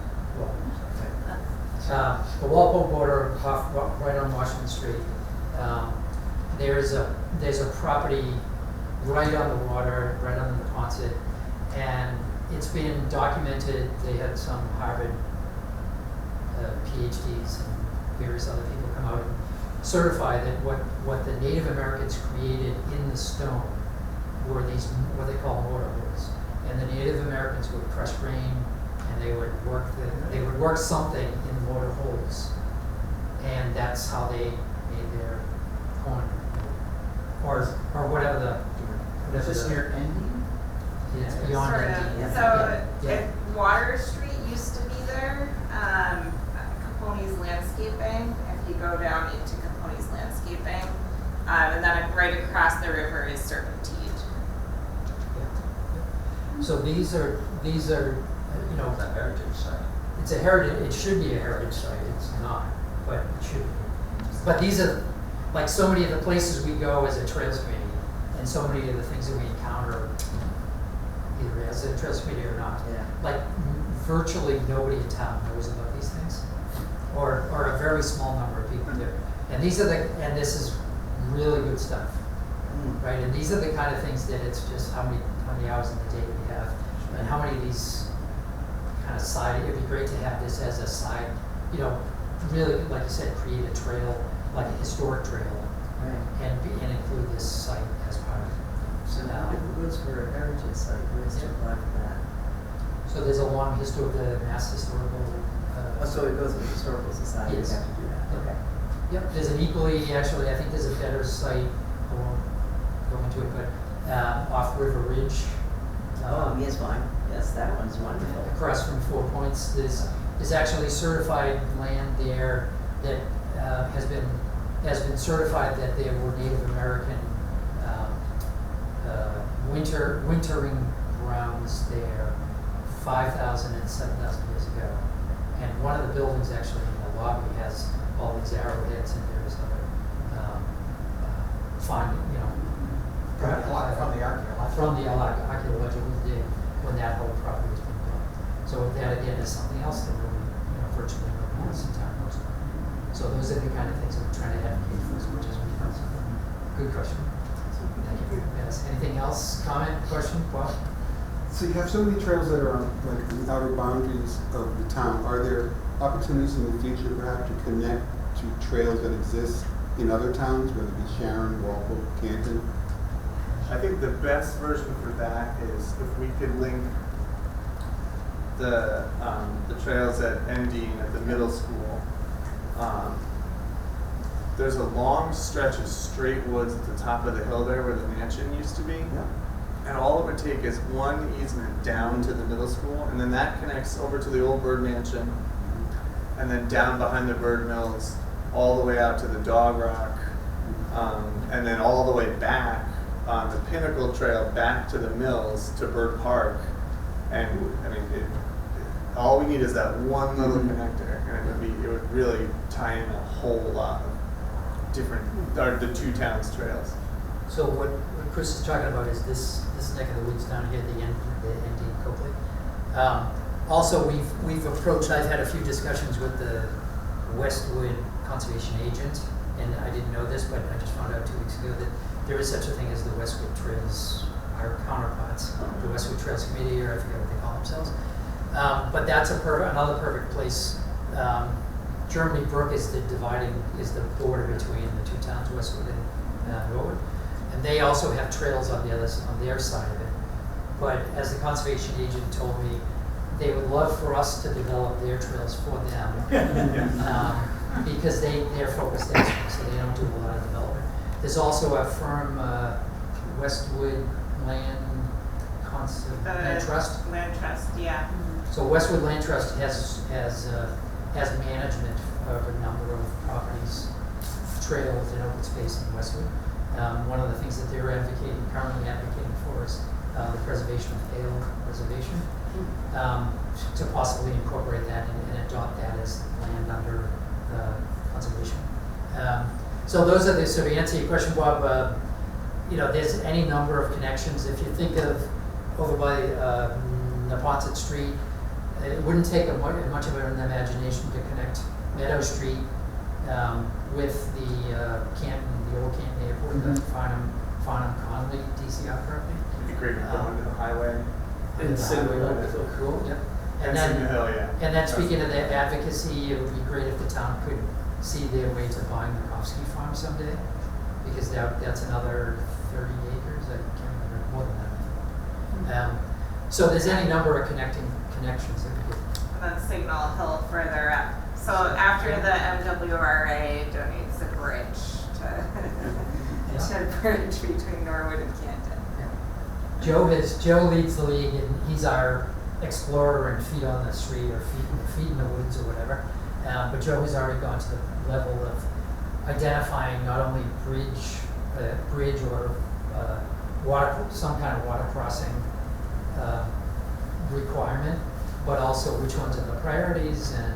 The Walpole border, right on Washington Street. There's a property right on the water, right on the Neponset, and it's been documented. They had some Harvard PhDs and various other people come out and certify that what the Native Americans created in the stone were these, what they call mortar holes. And the Native Americans would crush grain, and they would work something in the mortar holes, and that's how they made their corn, or whatever the. Is this near Endy? It's beyond Sort that. of. yeah. So, Yeah. Water Street used to be there, Capone's Landscaping, if you go down into Capone's Landscaping. And then right across the river is Serpentine. So these are, It's a heritage site. it's a heritage, it should be a heritage site, it's not, but it should be. But these are, like so many of the places we go as a trails committee, and so many of the things that we encounter, either as a trails committee or not. Yeah. Like virtually nobody in town knows about these things, or a very small number of people do. And these are and this is really good stuff, right? And these are the kind of things that it's just how many hours in the day we have, and how many of these kind of side, it'd be great to have this as a side, really, like you said, create a trail, like a historic trail, Right. and include this site as part of it. So now it goes for a heritage site, who has to apply for that? So there's a long history of the Mass Historical. Oh, so it goes with the Historical Society, you Yes. have to do that, okay. Yep, there's an equally, actually, I think there's a better site, I won't go into it, but off River Ridge. Oh, yes, fine, yes, that one's wonderful. Across from Four Points, there's actually certified land there that has been certified that there were Native American wintering grounds there 5,000 and 7,000 years ago. And one of the buildings actually in the lobby has all these arrowheads and various other from the archaeological dig when that whole property was being built. So that again is something else that really, virtually nobody else in town knows about. So those are the kind of things that we're trying to advocate for as much as we can. Good question. Thank you. Yes. Anything else? Comment? Question? Bob? So you have so many trails that are on like the outer boundaries of the town. Are there opportunities in the future perhaps to connect to trails that exist in other towns, whether it be Sharon, Walpole, Canton? I think the best version for that is if we could link the trails at Endine at the middle school. There's a long stretch of straight woods at the top of the hill there where the mansion used to be. Yeah. And all it would take is one easement down to the middle school, and then that connects over to the old Bird Mansion, and then down behind the Bird Mills, all the way out to the Dog Rock, and then all the way back on the Pinnacle Trail back to the Mills to Bird Park. And I mean, all we need is that one little connector, and it would really tie in a whole lot of the two towns' trails. So what Chris is talking about is this neck of the woods down here, the Endine Copley. Also, we've approached. I've had a few discussions with the Westwood Conservation Agent, and I didn't know this, but I just found out 2 weeks ago that there is such a thing as the Westwood Trails, our counterparts, the Westwood Trails Committee, or I forget what they call themselves. But that's another perfect place. Germany Brook is the border between the two towns, Westwood and Norwood. And they also have trails on their side of it. But as the conservation agent told me, they would love for us to develop their trails for them. Because they're focused elsewhere, so they don't do a lot of development. There's also a firm, Westwood Land Trust. Land Trust, yeah. So Westwood Land Trust has management of a number of properties, trails, and open space in Westwood. One of the things that they're currently advocating for is the preservation of Hale Reservation, to possibly incorporate that and adopt that as land under conservation. So those are so to answer your question, Bob, there's any number of connections. If you think of over by Neponset Street, it wouldn't take much of an imagination to connect Meadow Street with the Canton, the old Canton Airport, the Farnham Conley DCR property. It'd be great to go into the highway. And Signal Hill is so cool. Yep. And Signal Hill, yeah. And then speaking of that advocacy, it would be great if the town could see their way to buying the Kofsky Farm someday, because that's another 30 acres, I can't remember, more than that. So there's any number of connections that we could. And then Signal Hill further up. So after the MWRA donates a bridge to bridge between Norwood and Canton. Joe leads the league, and he's our explorer and feet on the street or feet in the woods or whatever. But Joe has already gone to the level of identifying not only bridge or some kind of water crossing requirement, but also which ones are the priorities, and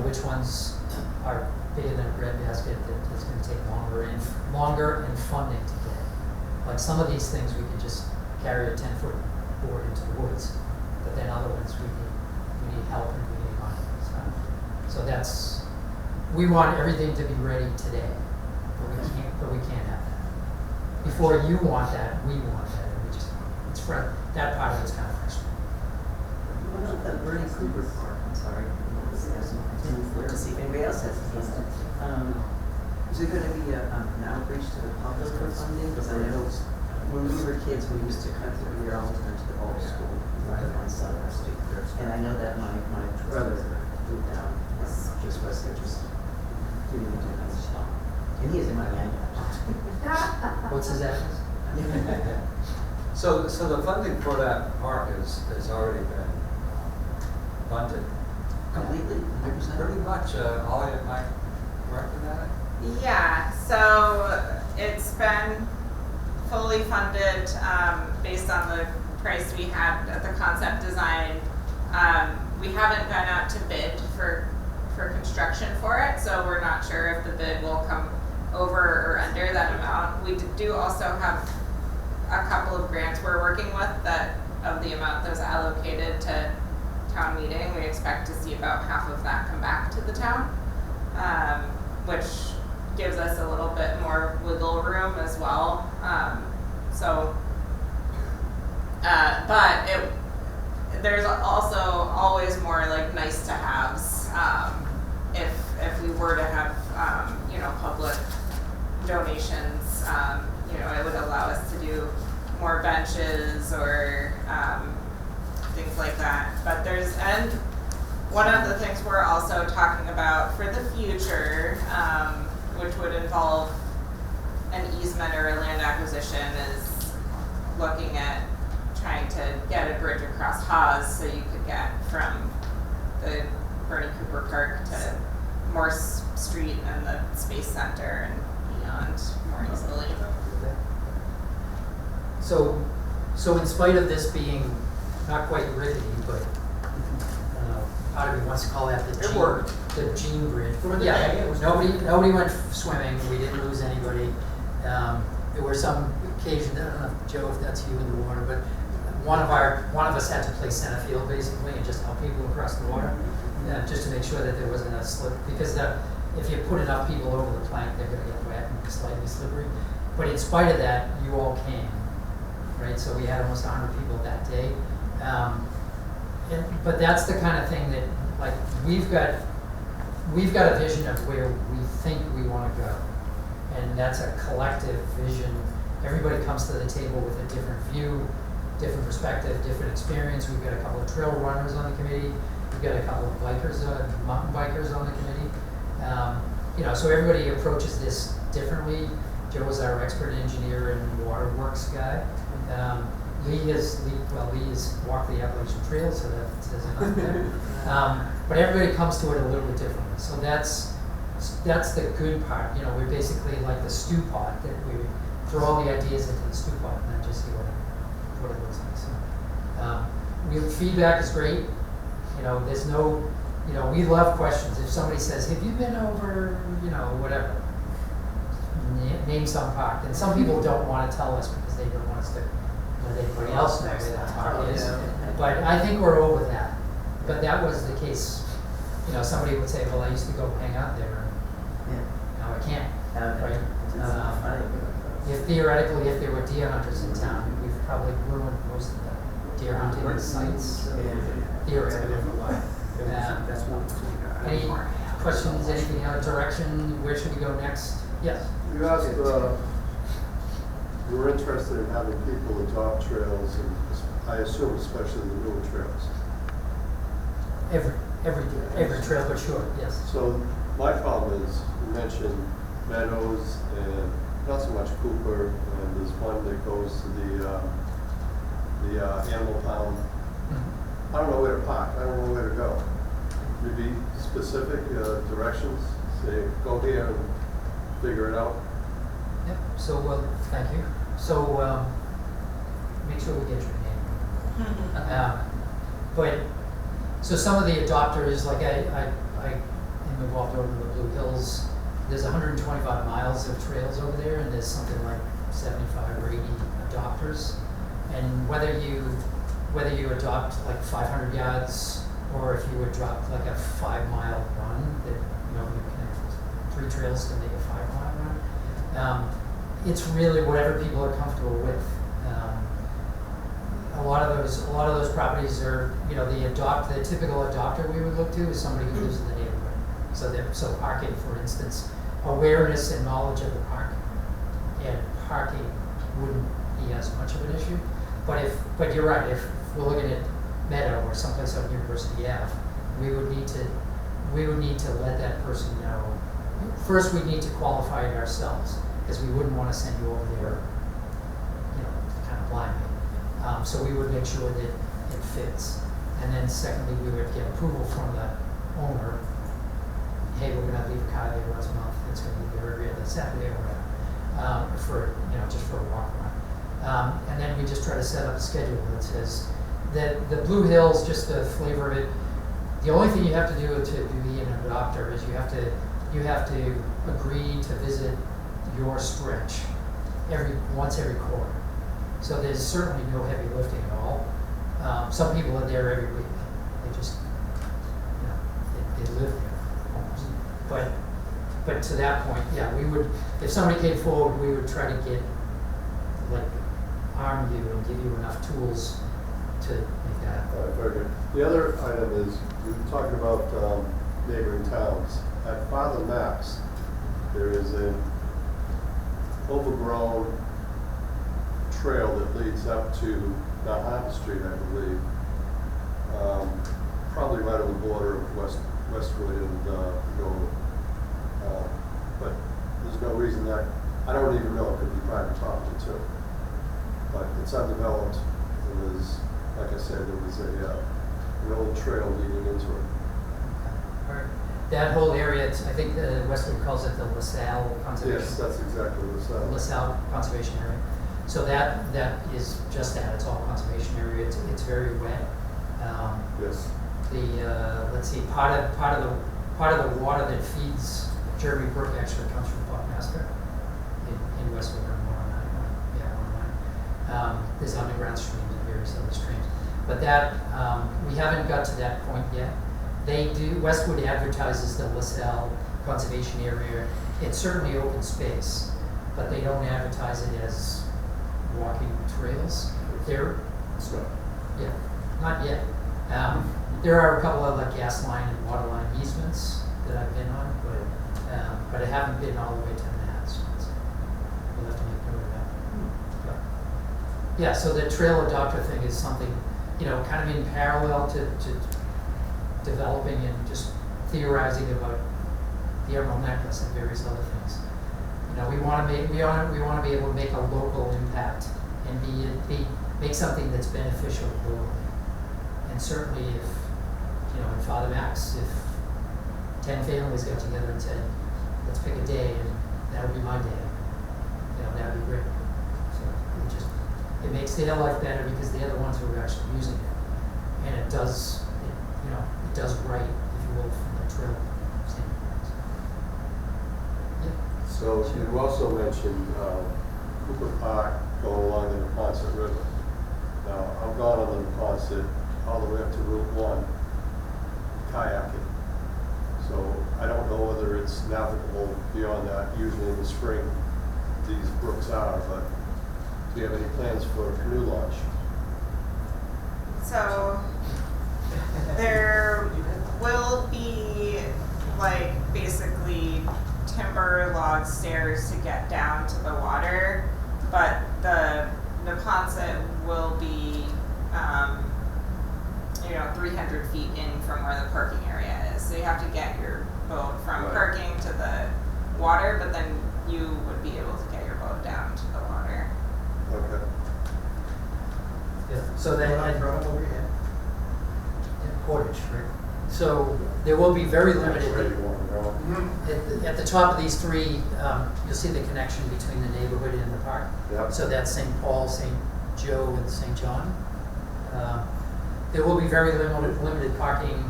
which ones are bigger than a breadbasket that is going to take longer and funding to get. Like some of these things we can just carry a 10-foot board into the woods, but then other ones we need help and we need money. So we want everything to be ready today, but we can't have that. Before you want that, we want that, and that part of it's kind of frustrating. What about the Bernie Cooper Park? I'm sorry. To see if anybody else has anything. Is there going to be an outreach to the public for funding? Because I know when we were kids, we used to cut through here all the time to the old school right on Southern Street. And I know that my brother moved down just west of just giving me a nice shop. And he is in my land. What's his address? So the funding for that park has already been funded. Completely, 100%. Pretty much, Ollie, am I correct in that? Yeah, so it's been fully funded based on the price we had at the concept design. We haven't gone out to bid for construction for it, so we're not sure if the bid will come over or under that amount. We do also have a couple of grants we're working with that of the amount that was allocated to town meeting. We expect to see about half of that come back to the town, which gives us a little bit more wiggle room as well. But there's also always more like nice to haves if we were to have public donations. It would allow us to do more benches or things like that. But and one of the things we're also talking about for the future, which would involve an easement or a land acquisition, is looking at trying to get a bridge across Haas so you could get from the Bernie Cooper Park to Morse Street and the Space Center and beyond more easily. So in spite of this being not quite rickety, but part of me wants to call that the Gene Bridge. Yeah, nobody went swimming. We didn't lose anybody. There were some occasions, I don't know, Joe, if that's you in the water, but one of us had to play center field basically and just help people across the water, just to make sure that there wasn't a slip. Because if you put enough people over the plank, they're going to get wet and slightly slippery. But in spite of that, you all came, right? So we had almost 100 people that day. But that's the kind of thing that, like, we've got a vision of where we think we want to go, and that's a collective vision. Everybody comes to the table with a different view, different perspective, different experience. We've got a couple of trail runners on the committee. We've got a couple of bikers, mountain bikers on the committee. So everybody approaches this differently. Joe is our expert engineer and waterworks guy. Lee has walked the Appalachian Trail, so that says enough there. But everybody comes to it a little bit differently. So that's the good part. We're basically like the stew pot that we throw all the ideas into the stew pot and then just see what it looks like. So feedback is great. There's no, we love questions. If somebody says, "Have you been over, whatever?" Name some park. And some people don't want to tell us because they don't want us to let anybody else know where that park is. But I think we're over that. But that was the case, you know, somebody would say, well, I used to go hang out there, Yeah. and now I can't, Okay. right? It's funny. If theoretically, if there were deer hunters in town, we've probably ruined most of the deer hunting sites, theoretically. That's one. Any questions, anything else, direction, where should we go next? Yes? You asked, you were interested in having people adopt trails, and I assume especially the newer trails. Every trail, but sure, yes. So my problem is, you mentioned Meadows and not so much Cooper, and there's one that goes to the animal pound. Mhm. I don't know where to park, I don't know where to go. Maybe specific directions, say, go here and figure it out. Yep, so, well, thank you. So, make sure we get your name. But, so some of the adopters, like I am involved over in the Blue Hills, there's 125 miles of trails over there, and there's something like 75 or 80 adopters. And whether you adopt like 500 yards, or if you adopt like a 5-mile run, that, you know, you connect 3 trails to make a 5-mile run, it's really whatever people are comfortable with. A lot of those properties are, you know, the typical adopter we would look to is somebody who lives in the neighborhood. So parking, for instance, awareness and knowledge of the park, and parking wouldn't be as much of an issue. But you're right, if we're looking at Meadow or someplace on University Ave, we would need to let that person know. First, we need to qualify it ourselves, because we wouldn't want to send you over there, you know, kind of blindly. So we would make sure that it fits. And then secondly, we would get approval from the owner. Hey, we're gonna leave a car there once a month, it's gonna be there every other Saturday or whatever, for, you know, just for a walk around. And then we just try to set up a schedule that says that the Blue Hills, just the flavor of it, the only thing you have to do to be an adopter is you have to agree to visit your stretch once every quarter. So there's certainly no heavy lifting at all. Some people are there every week. They just, you know, they live there almost. But to that point, yeah, we would, if somebody came forward, we would try to arm you and give you enough tools to make that happen. All right, very good. The other item is, we were talking about neighboring towns. At Father Max, there is an overgrown trail that leads up to Mount Harper Street, I believe. Probably right on the border of Westwood and Norwood. But there's no reason that, I don't even know, it could be private property too. But it's undeveloped. It was, like I said, there was an old trail leading into it. All right. That whole area, I think the Westwood calls it the LaSalle Conservation. Yes, that's exactly what it's LaSalle Conservation Area. So that is just that, it's all conservation area, it's very wet. Yes. Let's see, part of the water that feeds Jeremy Brook actually comes from Buckmaster in Westwood or 109. There's underground streams and various other streams. But that, we haven't got to that point yet. Westwood advertises the LaSalle Conservation Area. It's certainly open space, but they don't advertise it as walking trails. It's not. Yeah, not yet. There are a couple of like gas line and water line easements that I've been on, but I haven't been all the way to Mass. So we'll have to make note of that. But, yeah, so the trail adopter thing is something, you know, kind of in parallel to developing and just theorizing about the Emerald Necklace and various other things. You know, we want to be able to make a local impact and make something that's beneficial globally. And certainly, if you know, in Father Max, if 10 families got together and said, "Let's pick a day, and that would be my day," you know, that would be great. So it makes their life better because they're the ones who are actually using it, and it does right, if you will, from the trail standpoint. Yeah. So you also mentioned Cooper Park going along the Neponset River. Now, I've gone on the Neponset all the way up to Route 1, kayaking. So I don't know whether it's navigable beyond that. Usually in the spring, these brooks are, but do you have any plans for a canoe launch? So there will be like basically timber log stairs to get down to the water, but the Neponset will be 300 feet in from where the parking area is. So you have to get your boat from Right. parking to the water, but then you would be able to get your boat down to the water. Okay. Yeah, so then, Right over here. Portage, right? So there will be very Where limited, you want to go. at the top of these three, you'll see the connection between the neighborhood and the park. Yep. So that's St. Paul, St. Joe, and St. John. There will be very limited parking,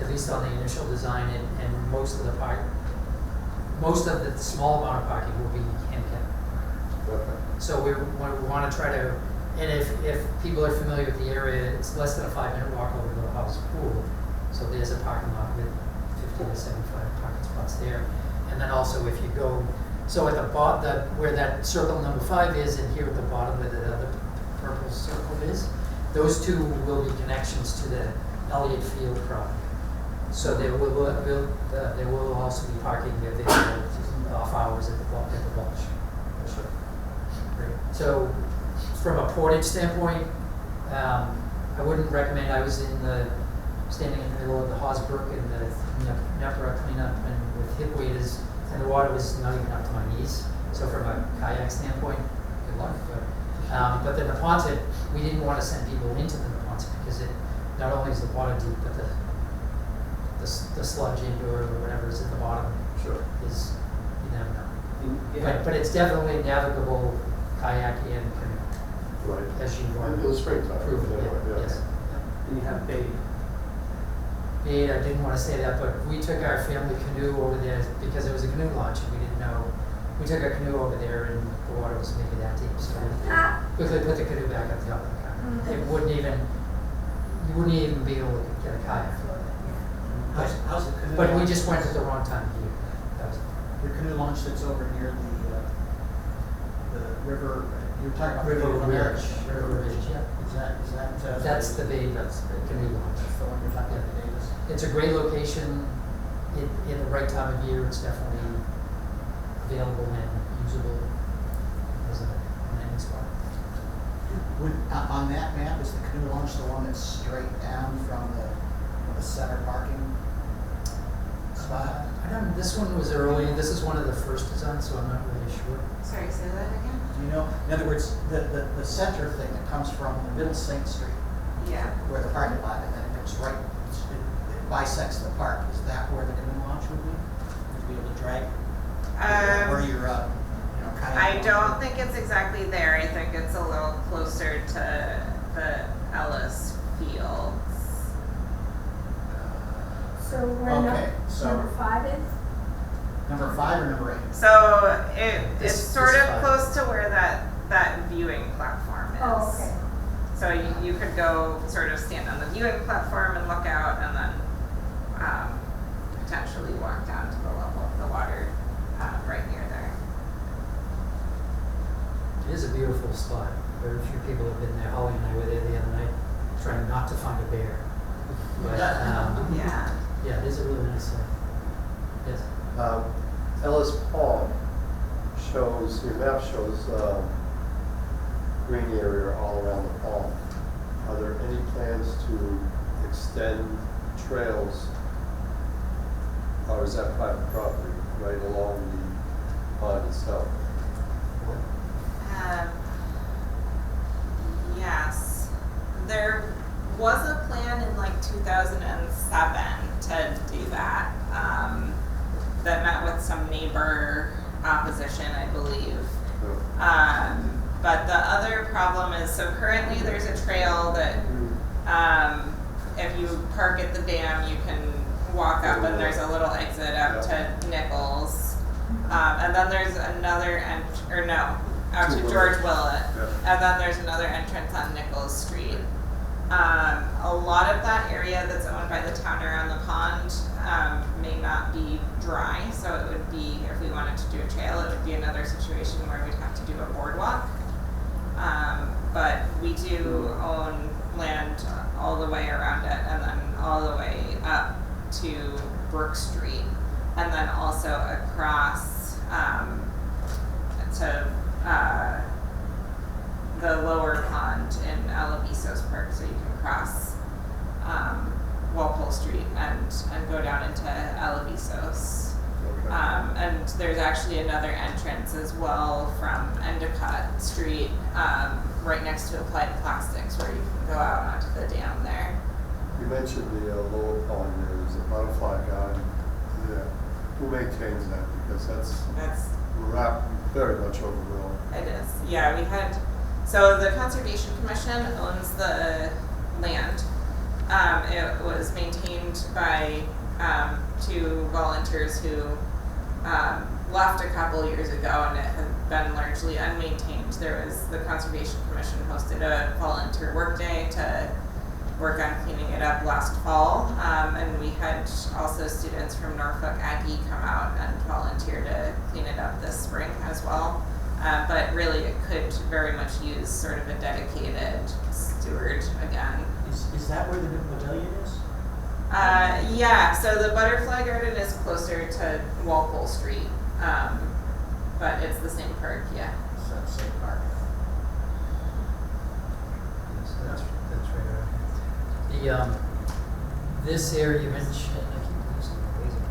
at least on the initial design, and most of the small amount of parking will be handicapped. Okay. So we want to try to, and if people are familiar with the area, it's less than a 5-minute walk over to the house pool. So there's a parking lot with 50 to 75 parking spots there. And then also if you go, so at the bottom, where that circle number 5 is, and here at the bottom where the other purple circle is, those two will be connections to the Elliott Field property. So there will also be parking available off hours at the mulch. Great. So from a portage standpoint, I wouldn't recommend. I was standing in the middle of the Hosbrook and the Nepra cleanup, and with hip waders, and the water was not even up to my knees. So from a kayak standpoint, good luck. But the Neponset, we didn't want to send people into the Neponset because it not only is the water deep, but the sludge indoor or whatever is at the bottom Sure. is, you never know. Yeah. But it's definitely navigable kayak and canoe, Right. as you've In already the springtime, proven. anyway, yeah. Yes. And you have bait. I didn't want to say that, but we took our family canoe over there because it was a canoe launch and we didn't know. We took our canoe over there and the water was maybe that deep, so we quickly put the canoe back up the top of the car. You wouldn't even be able to get a kayak. How's the canoe? But we launch? just went at the wrong time of year. That was The canoe launch that's over near the river, you were talking about River River Ridge. Ridge. River Ridge, yeah. Is that? That's the canoe launch. That's the one you're talking about, Davis. It's a great location. In the right time of year, it's definitely available and usable as a landing spot. On that map, is the canoe launch the one that's straight down from the center parking spot? I don't. This one was early. This is one of the first designs, so I'm not really sure. Sorry, say that again? Do you know, in other words, the center thing that comes from the middle Saint Street, Yeah. where the parking lot, and then it goes right, it bisects the park, is that where the canoe launch would be? To be able to drag? Or your, kayak? I launch? don't think it's exactly there. I think it's a little closer to the Ellis Fields. So where Okay, so- number 5 is? Number 5 or number 8? So it's This sort of fine. close to where that viewing platform is. Oh, okay. So you could go sort of stand on the viewing platform and look out, and then potentially walk down to the level of the water right near there. It is a beautiful spot. Very few people have been there. Holly and I were there the other night, trying not to find a bear. But Yeah. yeah, it is a really nice site. Yes. Ellis Pond shows, your map shows green area all around the pond. Are there any plans to extend trails, or is that private property right along the pond itself? Yes, there was a plan in like 2007 to do that. That met with some neighbor opposition, I believe. But the other problem is, so currently there's a trail that, if you park at the dam, you can walk up and there's a little exit up to Nichols. And then there's another out to George Willett. And then there's another entrance on Nichols Street. A lot of that area that's owned by the town around the pond may not be dry, so it would be, if we wanted to do a trail, it would be another situation where we'd have to do a boardwalk. But we do own land all the way around it, and then all the way up to Brook Street, and then also across to the lower pond in Alavisos Park, so you can cross Walpole Street and go down into Alavisos. Okay. And there's actually another entrance as well from Endicott Street, right next to Applied Plastics, where you can go out onto the dam there. You mentioned the lower pond, there's a butterfly garden there. Who maintains that? Because That's we're not very much overgrown. It is, yeah, we had, so the Conservation Commission owns the land. It was maintained by, two volunteers who, left a couple years ago, and it had been largely unmaintained. The Conservation Commission hosted a volunteer work day to work on cleaning it up last fall. And we had also students from Norfolk Aggie come out and volunteer to clean it up this spring as well. But really it could very much use sort of a dedicated steward again. Is that where the new pavilion is? Yeah, so the butterfly garden is closer to Walpole Street, but it's the same park, yeah. So that's St. Park. That's right around here. This area you mentioned, I keep losing the laser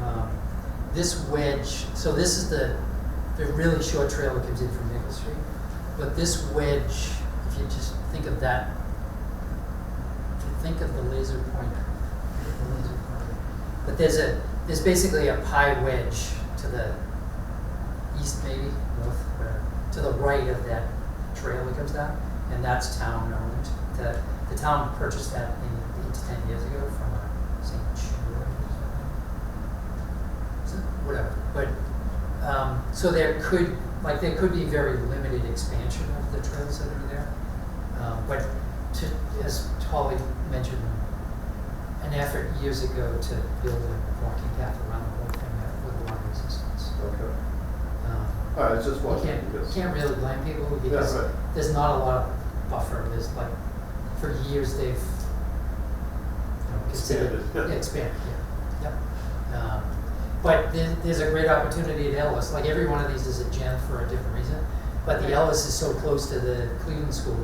pointer. This wedge, so this is the really short trail that comes in from Maple Street. But this wedge, if you just think of that, if you think of the laser pointer, but there's basically a pie wedge to the east, maybe north, whatever, to the right of that trail that comes down, and that's town owned. The town purchased that 8 to 10 years ago from St. George or something. So, whatever, but so there could be very limited expansion of the trails that are there, but as Holly mentioned, an effort years ago to build a walking path around the whole thing with a lot of resistance. Okay. All right, it's just one. You can't really blame people because right. there's not a lot of buffer. There's like, for years they've considered expanded. Yeah. Yep. But there's a great opportunity at Ellis. Like every one of these is a gem for a different reason. But the Ellis is so close to the Cleveland School.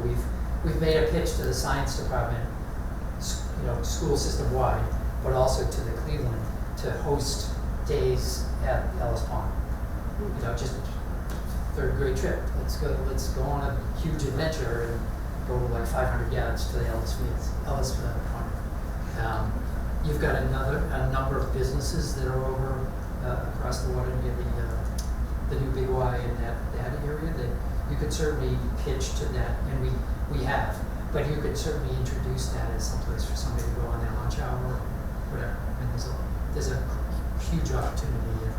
We've made a pitch to the science department, school system wide, but also to the Cleveland to host days at Ellis Pond. Just third grade trip. Let's go on a huge adventure and go like 500 yards to the Ellis Pond. You've got a number of businesses that are over across the water near the new Big Y in that area that you could certainly pitch to that, and we have. But you could certainly introduce that as someplace for somebody to go on their lunch hour or whatever. And there's a huge opportunity here.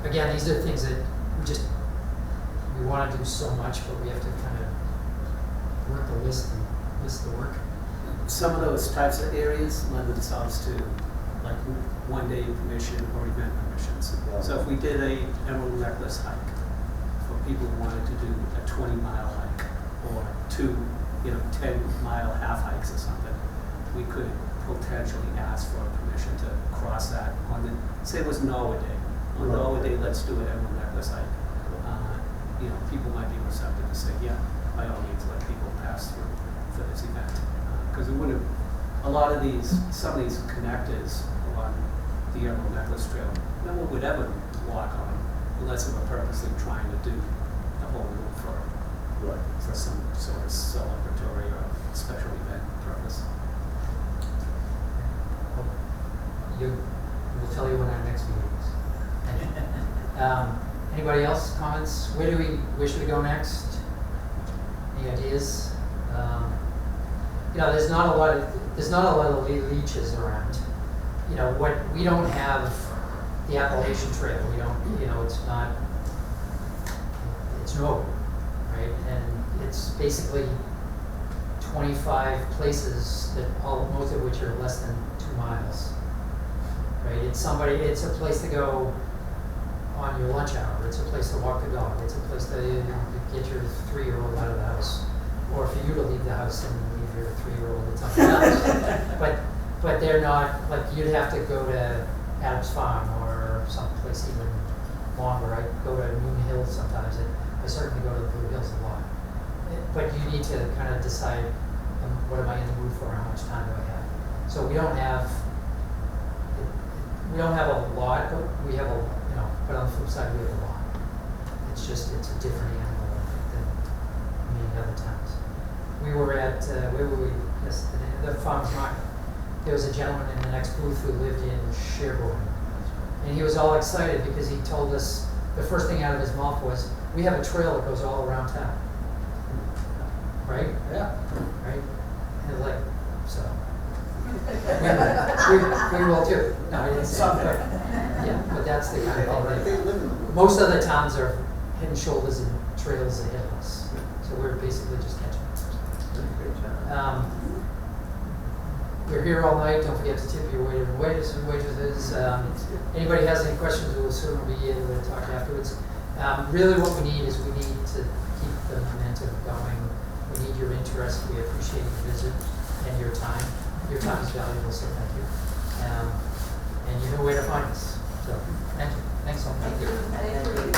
Again, these are things that we want to do so much, but we have to kind of work the list the work. Some of those types of areas lend themselves to like one-day permission or event permissions. So if we did a Emerald Necklace hike for people who wanted to do a 20-mile hike or 2 10-mile half hikes or something, we could potentially ask for permission to cross that on say it was Norwood Day. On Norwood Day, let's do an Emerald Necklace hike. People might be receptive to say, yeah, by all means, let people pass through for this event. Because some of these connectors along the Emerald Necklace Trail, no one would ever walk on unless they were purposely trying to do the whole route for some sort of celebratory or special event purpose. We'll tell you when our next meeting is. Anybody else, comments? Where should we go next? Any ideas? There's not a lot of leeches around. We don't have the Appalachian Trail. We don't, it's Norwood, right? And it's basically 25 places that most of which are less than 2 miles. Right? It's a place to go on your lunch hour. It's a place to walk the dog. It's a place to get your 3-year-old out of the house. Or for you to leave the house and leave your 3-year-old at something else. But they're not, like, you'd have to go to Adams Farm or someplace even longer. I go to Moon Hill sometimes. I certainly go to the Blue Hills a lot. But you need to kind of decide, what am I in the mood for, how much time do I have? So we don't have a lot, but we have but on the flip side, we have a lot. It's just, it's a different animal than many other towns. We were at, where were we yesterday? The farmer's market. There was a gentleman in the next booth who lived in Sherborne. And he was all excited because he told us, the first thing out of his mouth was, we have a trail that goes all around town. Right? Yeah. Right? And like, so. we will too. No, I didn't say that. Yeah, but that's the kind of thing. Most other towns are head and shoulders and trails ahead of us. So we're basically just catching up. We're here all night. Don't forget to tip your waiter and waitresses. Anybody has any questions, we'll certainly be able to talk afterwards. Really what we need is we need to keep the momentum going. We need your interest. We appreciate your visit and your time. Your time is valuable, so thank you. And you know where to find us. So thank you. Thanks so much. Thank you.